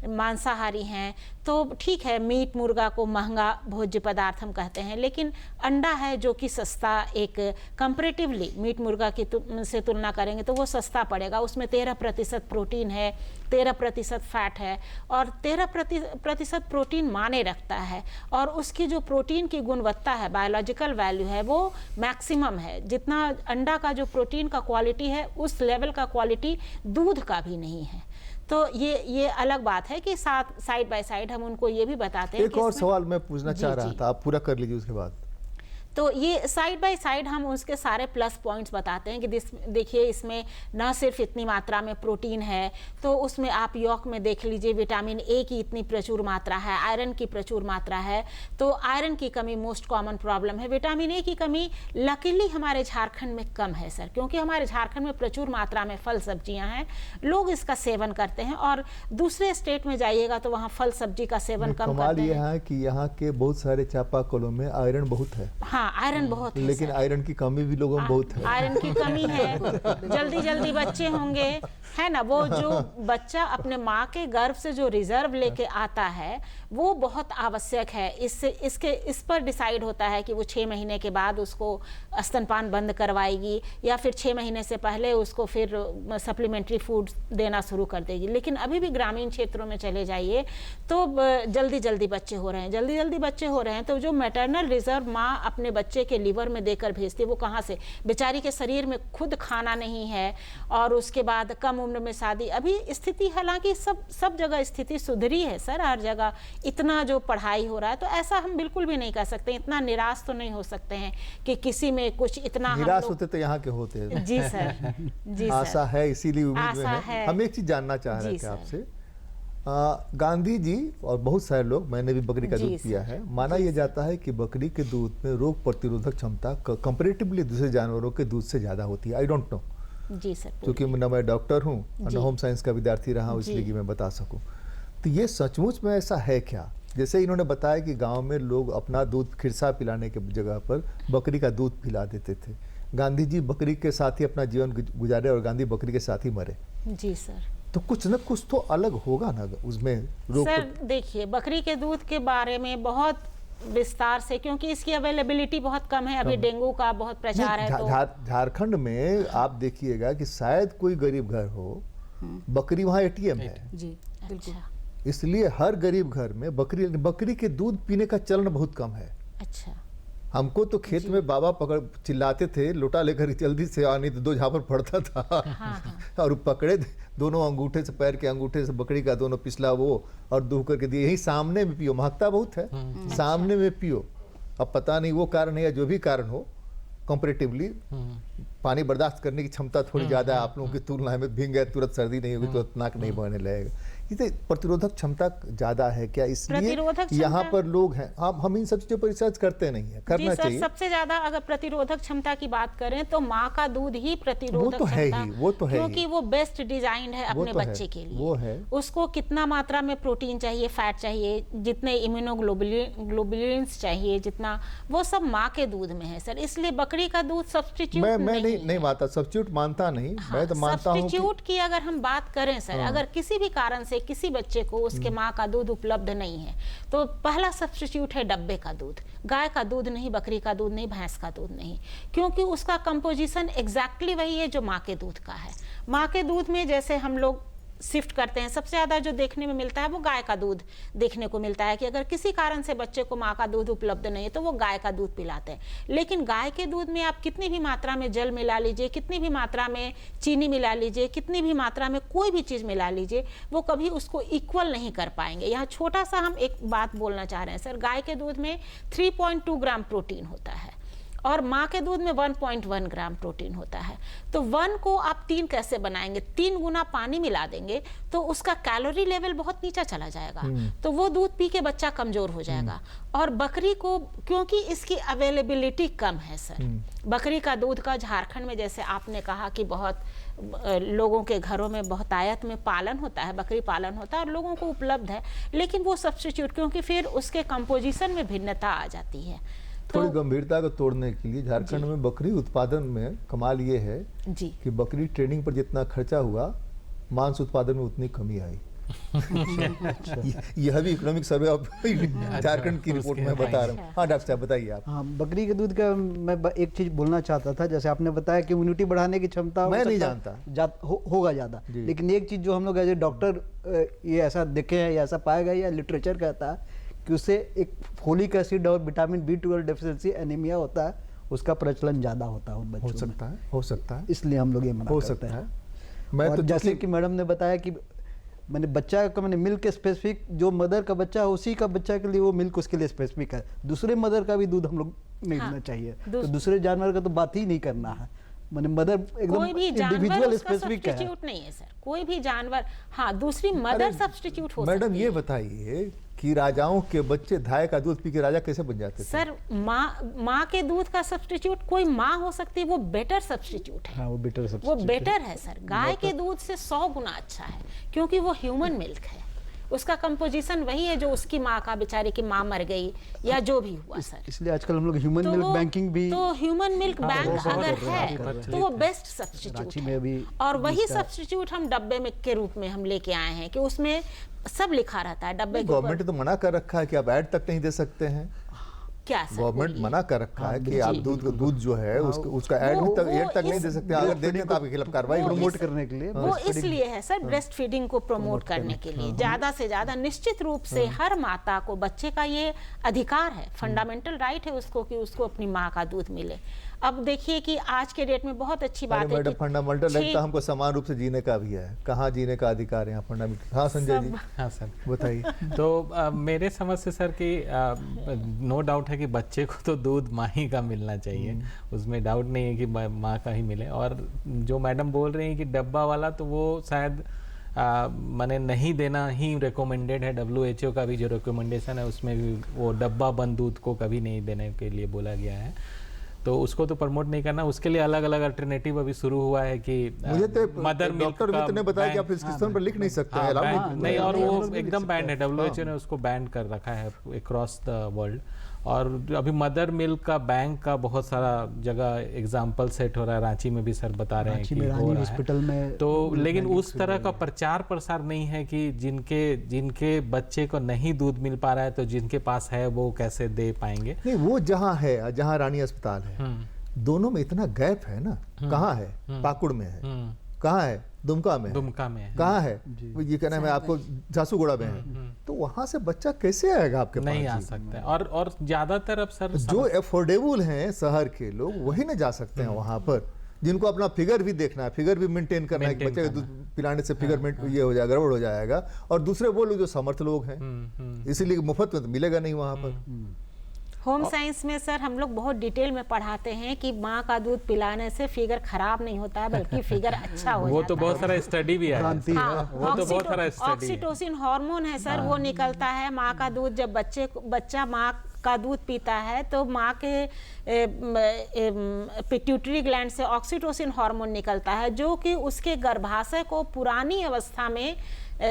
मांसाहारी हैं तो ठीक है, मीट मुर्गा को महंगा भोज्य पदार्थ हम कहते हैं, लेकिन अंडा है जो कि सस्ता, एक कंपैरेटिवली मीट मुर्गा की से तुलना करेंगे तो वो सस्ता पड़ेगा। उसमें 13% प्रोटीन है, 13% फैट है और 13% प्रोटीन माने रखता है। और उसकी जो प्रोटीन की गुणवत्ता है, बायोलॉजिकल वैल्यू है, वो मैक्सिमम है। जितना अंडा का जो प्रोटीन का क्वालिटी है उस लेवल का क्वालिटी दूध का भी नहीं है। तो ये अलग बात है कि साथ साइड बाय साइड हम उनको ये भी बताते हैं एक और सवाल मैं पूछना चाह रहा जी। था, आप पूरा कर लीजिए उसके बाद। तो ये साइड बाय साइड हम उसके सारे प्लस पॉइंट्स बताते हैं कि देखिए इसमें न सिर्फ इतनी मात्रा में प्रोटीन है, तो उसमें आप यॉक में देख लीजिए विटामिन ए की इतनी प्रचुर मात्रा है, आयरन की प्रचुर मात्रा है। तो आयरन की कमी मोस्ट कॉमन प्रॉब्लम है। विटामिन ए की कमी लकीली हमारे झारखंड में कम है सर, क्योंकि हमारे झारखंड में प्रचुर मात्रा में फल सब्जियां हैं, लोग इसका सेवन करते हैं। और दूसरे स्टेट में जाइएगा तो वहाँ फल सब्जी का सेवन कम कमाल करते ये हैं। है कि यहाँ के बहुत सारे चापाकलों में आयरन बहुत है, हाँ, आयरन बहुत है लेकिन सर। आयरन की कमी भी लोगों में बहुत है। आयरन की कमी है, जल्दी बच्चे होंगे, है ना। वो जो बच्चा अपने माँ के गर्भ से जो रिजर्व लेके आता है वो बहुत आवश्यक है। इस पर डिसाइड होता है कि वो 6 महीने के बाद उसको स्तनपान बंद करवाएगी या फिर 6 महीने से पहले उसको फिर सप्लीमेंट्री फूड देना शुरू कर देगी। लेकिन अभी भी ग्रामीण क्षेत्रों में चले जाइए तो जल्दी बच्चे हो रहे हैं, जल्दी बच्चे हो रहे हैं। तो जो मैटरनल रिजर्व माँ अपने बच्चे के लीवर में देकर भेजती है वो कहाँ से, बेचारी के शरीर में खुद खाना नहीं है और उसके बाद कम उम्र में शादी। अभी स्थिति हालांकि सब जगह स्थिति सुधरी है सर, हर जगह इतना जो पढ़ाई हो रहा है, तो ऐसा हम बिल्कुल भी नहीं कर सकते, इतना निराश तो नहीं हो सकते हैं कि किसी में कुछ इतना हम निराश लोग। होते तो यहाँ के होते हैं। जी सर, जी सर। आशा है, इसीलिए उम्मीद में आशा है। है। हम एक चीज जानना चाह रहे जी थे सर। आपसे। गांधी जी और बहुत सारे लोग, मैंने भी बकरी का जी दूध सर। पिया है, माना यह जाता है कि बकरी के दूध में रोग प्रतिरोधक क्षमता कंपैरेटिवली दूसरे जानवरों के दूध से ज्यादा होती है। आई डोंट नो, जी सर, क्योंकि न मैं डॉक्टर हूँ और जी। न होम साइंस का विद्यार्थी रहा हूँ, जी। इसलिए कि मैं बता सकूँ। तो ये सचमुच में ऐसा है क्या? जैसे इन्होंने बताया कि गांव में लोग अपना दूध खिरसा पिलाने के जगह पर बकरी का दूध पिला देते थे। गांधी जी बकरी के साथ ही अपना जीवन गुजारे और गांधी बकरी के साथ ही मरे। जी सर। तो कुछ न कुछ तो अलग होगा ना उसमें रोक। सर देखिए, बकरी के दूध के बारे में बहुत विस्तार से, क्योंकि इसकी अवेलेबिलिटी बहुत कम है, अभी डेंगू का बहुत प्रचार है। तो झारखंड में आप देखिएगा कि शायद कोई गरीब घर हो, बकरी वहाँ एटीएम है। जी बिल्कुल। अच्छा इसलिए हर गरीब घर में बकरी के दूध पीने का चलन बहुत कम है। अच्छा। हमको तो खेत में बाबा पकड़ चिल्लाते थे, लोटा लेकर जल्दी से आनी, तो 2 झापड़ पड़ता था। हाँ। और पकड़े दोनों अंगूठे से, पैर के अंगूठे से बकरी का दोनों पिछला वो और दूह करके दिए, यही सामने में पियो, महकता बहुत है, सामने में पियो। अब पता नहीं वो कारण है या जो भी कारण हो, कंपेरेटिवली पानी बर्दाश्त करने की क्षमता थोड़ी ज़्यादा है आप लोगों की तुलना में। भीग गए तुरंत सर्दी नहीं होगी, तुरंत नाक नहीं बहने लगेगा। इसे प्रतिरोधक क्षमता ज़्यादा है क्या? इसलिए प्रतिरोधक यहाँ क्षमता- पर लोग हैं। हम इन सब चीज़ों पर रिसर्च करते नहीं है, जी करना सर, चाहिए। सबसे ज्यादा अगर प्रतिरोधक क्षमता की बात करें तो माँ का दूध ही प्रतिरोधक वो तो है क्षमता, ही, वो तो है ही। क्योंकि वो बेस्ट डिजाइन है वो अपने तो है, बच्चे के लिए। वो है। उसको कितना मात्रा में प्रोटीन चाहिए, फैट चाहिए, जितने इम्यूनोग्लोबुलिन्स चाहिए, जितना वो सब माँ के दूध में है सर। इसलिए बकरी का दूध सब्स्टिट्यूट मैं नहीं नहीं मानता, सब्स्टिट्यूट मानता नहीं। मैं तो मानता हूँ कि सब्स्टिट्यूट की अगर हम बात करें सर, अगर किसी भी कारण से किसी बच्चे को उसके माँ का दूध उपलब्ध नहीं है, तो पहला सब्स्टिट्यूट है डब्बे का दूध। गाय का दूध नहीं, बकरी का दूध नहीं, भैंस का दूध नहीं, क्योंकि उसका कंपोजिशन एग्जैक्टली वही है जो माँ के दूध का है। माँ के दूध में जैसे हम लोग शिफ्ट करते हैं, सबसे ज़्यादा जो देखने में मिलता है वो गाय का दूध देखने को मिलता है, कि अगर किसी कारण से बच्चे को माँ का दूध उपलब्ध नहीं है तो वो गाय का दूध पिलाते हैं। लेकिन गाय के दूध में आप कितनी भी मात्रा में जल मिला लीजिए, कितनी भी मात्रा में चीनी मिला लीजिए, कितनी भी मात्रा में कोई भी चीज़ मिला लीजिए, वो कभी उसको इक्वल नहीं कर पाएंगे। यहाँ छोटा सा हम एक बात बोलना चाह रहे हैं सर, गाय के दूध में 3.2 ग्राम प्रोटीन होता है और माँ के दूध में 1.1 ग्राम प्रोटीन होता है। तो 1 को आप 3 कैसे बनाएंगे? 3 गुना पानी मिला देंगे तो उसका कैलोरी लेवल बहुत नीचा चला जाएगा, तो वो दूध पी के बच्चा कमजोर हो जाएगा। और बकरी को, क्योंकि इसकी अवेलेबिलिटी कम है सर, बकरी का दूध का झारखंड में जैसे आपने कहा कि बहुत लोगों के घरों में बहुतायत में पालन होता है, बकरी पालन होता है और लोगों को उपलब्ध है, लेकिन वो सब्स्टिट्यूट, क्योंकि फिर उसके कंपोजिशन में भिन्नता आ जाती है। थोड़ी गंभीरता को तोड़ने के लिए झारखंड में बकरी उत्पादन में कमाल ये है जी कि बकरी ट्रेनिंग पर जितना खर्चा हुआ, मांस उत्पादन में उतनी कमी आई। यह भी इकोनॉमिक सर्वे ऑफ झारखंड की रिपोर्ट में बता रहा हूँ। हाँ डॉक्टर साहब बताइए आप। हाँ, बकरी के दूध का मैं एक चीज बोलना चाहता था। जैसे आपने बताया कि इम्यूनिटी बढ़ाने की क्षमता मैं नहीं होगा ज़्यादा, लेकिन एक चीज़ जो हम लोग एज ए डॉक्टर ये ऐसा देखे हैं या ऐसा पाया गया या लिटरेचर कहता है कि उससे एक फोलिक एसिड और विटामिन B12 डेफिशिएंसी एनीमिया होता है, उसका प्रचलन ज़्यादा होता है उन बच्चों में। हो सकता है, इसलिए हम लोग ये मना हो करते सकता हैं। है। मैं और तो जैसे कि मैडम ने बताया कि मैंने बच्चा का, मैंने मिल्क स्पेसिफिक, जो मदर का बच्चा है उसी का बच्चा के लिए वो मिल्क उसके लिए स्पेसिफिक है। दूसरे मदर का भी दूध हम लोग नहीं हाँ, देना चाहिए। तो दूसरे जानवर का तो बात ही नहीं करना है। मैंने मदर एकदम कोई भी जानवर इंडिविजुअल उसका स्पेसिफिक है। सब्स्टिट्यूट नहीं है सर, कोई भी जानवर। हाँ, दूसरी मदर सब्स्टिट्यूट हो मैडम सकती ये है। बताइए कि राजाओं के बच्चे धाय का दूध पी के राजा कैसे बन जाते थे? सर माँ के दूध का सब्स्टिट्यूट कोई माँ हो सकती है, वो बेटर सब्स्टिट्यूट है। हाँ, वो बेटर वो सब्स्टिट्यूट बेटर है सर, गाय के दूध से 100 गुना अच्छा है, क्योंकि वो ह्यूमन मिल्क है। उसका कंपोजिशन वही है जो उसकी माँ का, बेचारी की माँ मर गई या जो भी हुआ सर। इसलिए आजकल हम लोग ह्यूमन तो मिल्क वो- बैंकिंग भी तो ह्यूमन मिल्क बैंक बहुत अगर कर रहे हैं, है आप तो वो बेस्ट रांची सब्स्टिट्यूट में है। भी और वही इसका- सब्स्टिट्यूट हम डब्बे में के रूप में हम लेके आए हैं कि उसमें सब लिखा रहता है डब्बे के गवर्नमेंट ऊपर। ने तो मना कर रखा है कि आप ऐड तक नहीं दे सकते हैं। क्या सर? गवर्नमेंट बोलिए। मना कर रखा है कि आप दूध जो है उसका ऐड वो- तक वो ऐड तक नहीं इस- दे सकते। अगर देते हैं तो आपके खिलाफ कार्रवाई वो होगी। प्रमोट करने के लिए वो इसलिए है सर, ब्रेस्ट फीडिंग को प्रमोट करने के लिए ज्यादा से ज्यादा। निश्चित रूप से हर माता को, बच्चे का ये अधिकार है, फंडामेंटल राइट है उसको कि उसको अपनी माँ का दूध मिले। अब देखिए कि आज के डेट में बहुत अच्छी बात है मैडम कि फंडामेंटल छह- लगता हमको समान रूप से जीने का भी है। कहाँ जीने का अधिकार है यहाँ फंडामेंटल? हाँ संजय जी हाँ सर। बताइए। तो मेरे समझ से सर कि नो डाउट है कि बच्चे को तो दूध माँ ही का मिलना चाहिए, उसमें डाउट नहीं है कि माँ का ही मिले। और जो मैडम बोल रही हैं कि डब्बा वाला, तो वो शायद माने नहीं देना ही रिकमेंडेड है। WHO का भी जो रिकमेंडेशन है उसमें भी वो डब्बा बंद दूध को कभी नहीं देने के लिए बोला गया है। तो उसको तो प्रमोट नहीं करना, उसके लिए अलग अलग अल्टरनेटिव अभी शुरू हुआ है कि मुझे तो मदर मिल्क डॉक्टर का भी ने बताया कि आप ban- प्रिस्क्रिप्शन पर लिख नहीं सकते हैं, हाँ, allow ban- नहीं, और नहीं, वो हम लोग भी लिख एकदम बैंड है, सकते WHO ने उसको बैन कर रखा है अक्रॉस द वर्ल्ड। और अभी मदर मिल्क का बैंक का बहुत सारा जगह एग्जाम्पल सेट हो रहा है, रांची में भी सर बता रहे हैं रांची कि में हो रानी रहा हॉस्पिटल है। में तो लेकिन milk उस तरह का प्रचार प्रसार नहीं है कि जिनके बच्चे को नहीं दूध मिल पा रहा है तो जिनके पास है वो कैसे दे पाएंगे। नहीं, वो जहाँ है, जहाँ रानी अस्पताल है, दोनों में इतना गैप है ना। कहाँ है? पाकुड़ में है। कहाँ है? दुमका में है। दुमका में है। कहाँ है? वो ये कहना है आपको झांसूगुड़ा में है। तो वहां से बच्चा कैसे आएगा आपके पास? नहीं आ सकता है। और ज्यादातर अब सर जो अफोर्डेबल हैं शहर के लोग वही ना जा सकते हैं वहां पर, जिनको अपना फिगर भी देखना है, फिगर भी मेंटेन करना है कि बच्चे को दूध पिलाने से फिगर ये हो जाएगा, गड़बड़ हो जाएगा। और दूसरे वो लोग जो समर्थ लोग हैं, इसीलिए मुफ्त में तो मिलेगा नहीं वहां पर। होम साइंस में सर हम लोग बहुत डिटेल में पढ़ाते हैं कि माँ का दूध पिलाने से फिगर खराब नहीं होता है बल्कि फिगर अच्छा हो वो जाता तो बहुत सारा स्टडी भी है। क्रांति है। हाँ, वो तो बहुत सारा स्टडी है। ऑक्सीटोसिन हार्मोन है सर, वो निकलता है माँ का दूध। जब बच्चा माँ का दूध पीता है तो माँ के पिट्यूटरी ग्लैंड से ऑक्सीटोसिन हार्मोन निकलता है, जो कि उसके गर्भाशय को पुरानी अवस्था में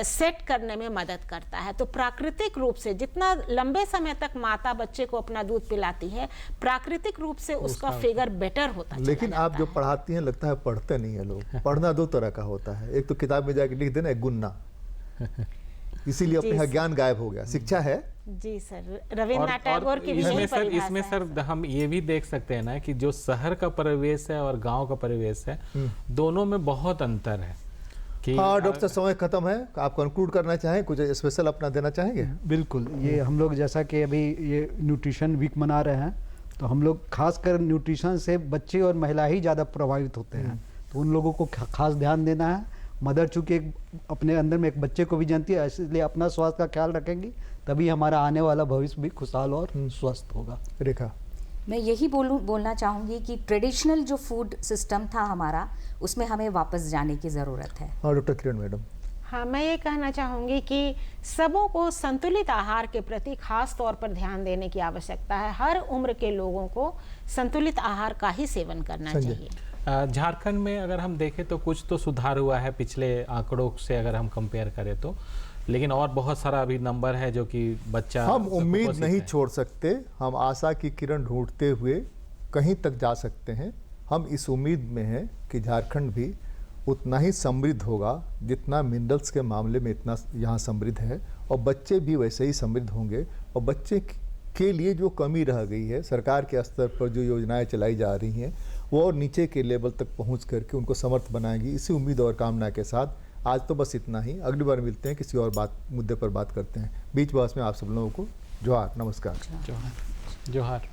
सेट करने में मदद करता है। तो प्राकृतिक रूप से जितना लंबे समय तक माता बच्चे को अपना दूध पिलाती है, प्राकृतिक रूप से उसका फिगर बेटर होता है। लेकिन आप जो पढ़ाती हैं लगता है पढ़ते नहीं है लोग। पढ़ना दो तरह का होता है, एक तो किताब में जाके लिख देना, एक गुन्ना। इसीलिए अपने यहाँ ज्ञान गायब हो गया। शिक्षा है जी सर, रविन्द्रनाथ टैगोर की भी इसमें यही सर परिभाषा है। हम ये भी देख सकते हैं ना कि जो शहर का परिवेश है और गांव का परिवेश है, दोनों में बहुत अंतर है। कि हाँ डॉक्टर, समय खत्म है, आप कंक्लूड करना चाहें, कुछ स्पेशल अपना देना चाहेंगे? बिल्कुल। ये हम लोग जैसा कि अभी ये न्यूट्रिशन वीक मना रहे हैं, तो हम लोग खासकर न्यूट्रिशन से बच्चे और महिला ही ज़्यादा प्रभावित होते हैं, तो उन लोगों को खास ध्यान देना है। मदर चूँकि अपने अंदर में एक बच्चे को भी जानती है, इसलिए अपना स्वास्थ्य का ख्याल रखेंगी, तभी हमारा आने वाला भविष्य भी खुशहाल और स्वस्थ होगा। रेखा, मैं यही बोलना चाहूँगी कि ट्रेडिशनल जो फूड सिस्टम था हमारा, उसमें हमें वापस जाने की ज़रूरत है। हाँ डॉक्टर किरण मैडम। हाँ, मैं ये कहना चाहूँगी कि सबों को संतुलित आहार के प्रति खास तौर पर ध्यान देने की आवश्यकता है। हर उम्र के लोगों को संतुलित आहार का ही सेवन करना चाहिए। झारखंड में अगर हम देखें तो कुछ तो सुधार हुआ है पिछले आंकड़ों से अगर हम कंपेयर करें तो, लेकिन और बहुत सारा अभी नंबर है जो कि बच्चा हम उम्मीद नहीं छोड़ सकते, हम आशा की किरण ढूंढते हुए कहीं तक जा सकते हैं। हम इस उम्मीद में हैं कि झारखंड भी उतना ही समृद्ध होगा जितना मिनरल्स के मामले में इतना यहाँ समृद्ध है, और बच्चे भी वैसे ही समृद्ध होंगे। और बच्चे के लिए जो कमी रह गई है, सरकार के स्तर पर जो योजनाएं चलाई जा रही हैं, वो और नीचे के लेवल तक पहुँच करके उनको समर्थ बनाएगी। इसी उम्मीद और कामना के साथ आज तो बस इतना ही। अगली बार मिलते हैं, किसी और मुद्दे पर बात करते हैं। बीच बहस में आप सब लोगों को जोहार, नमस्कार। जोहार।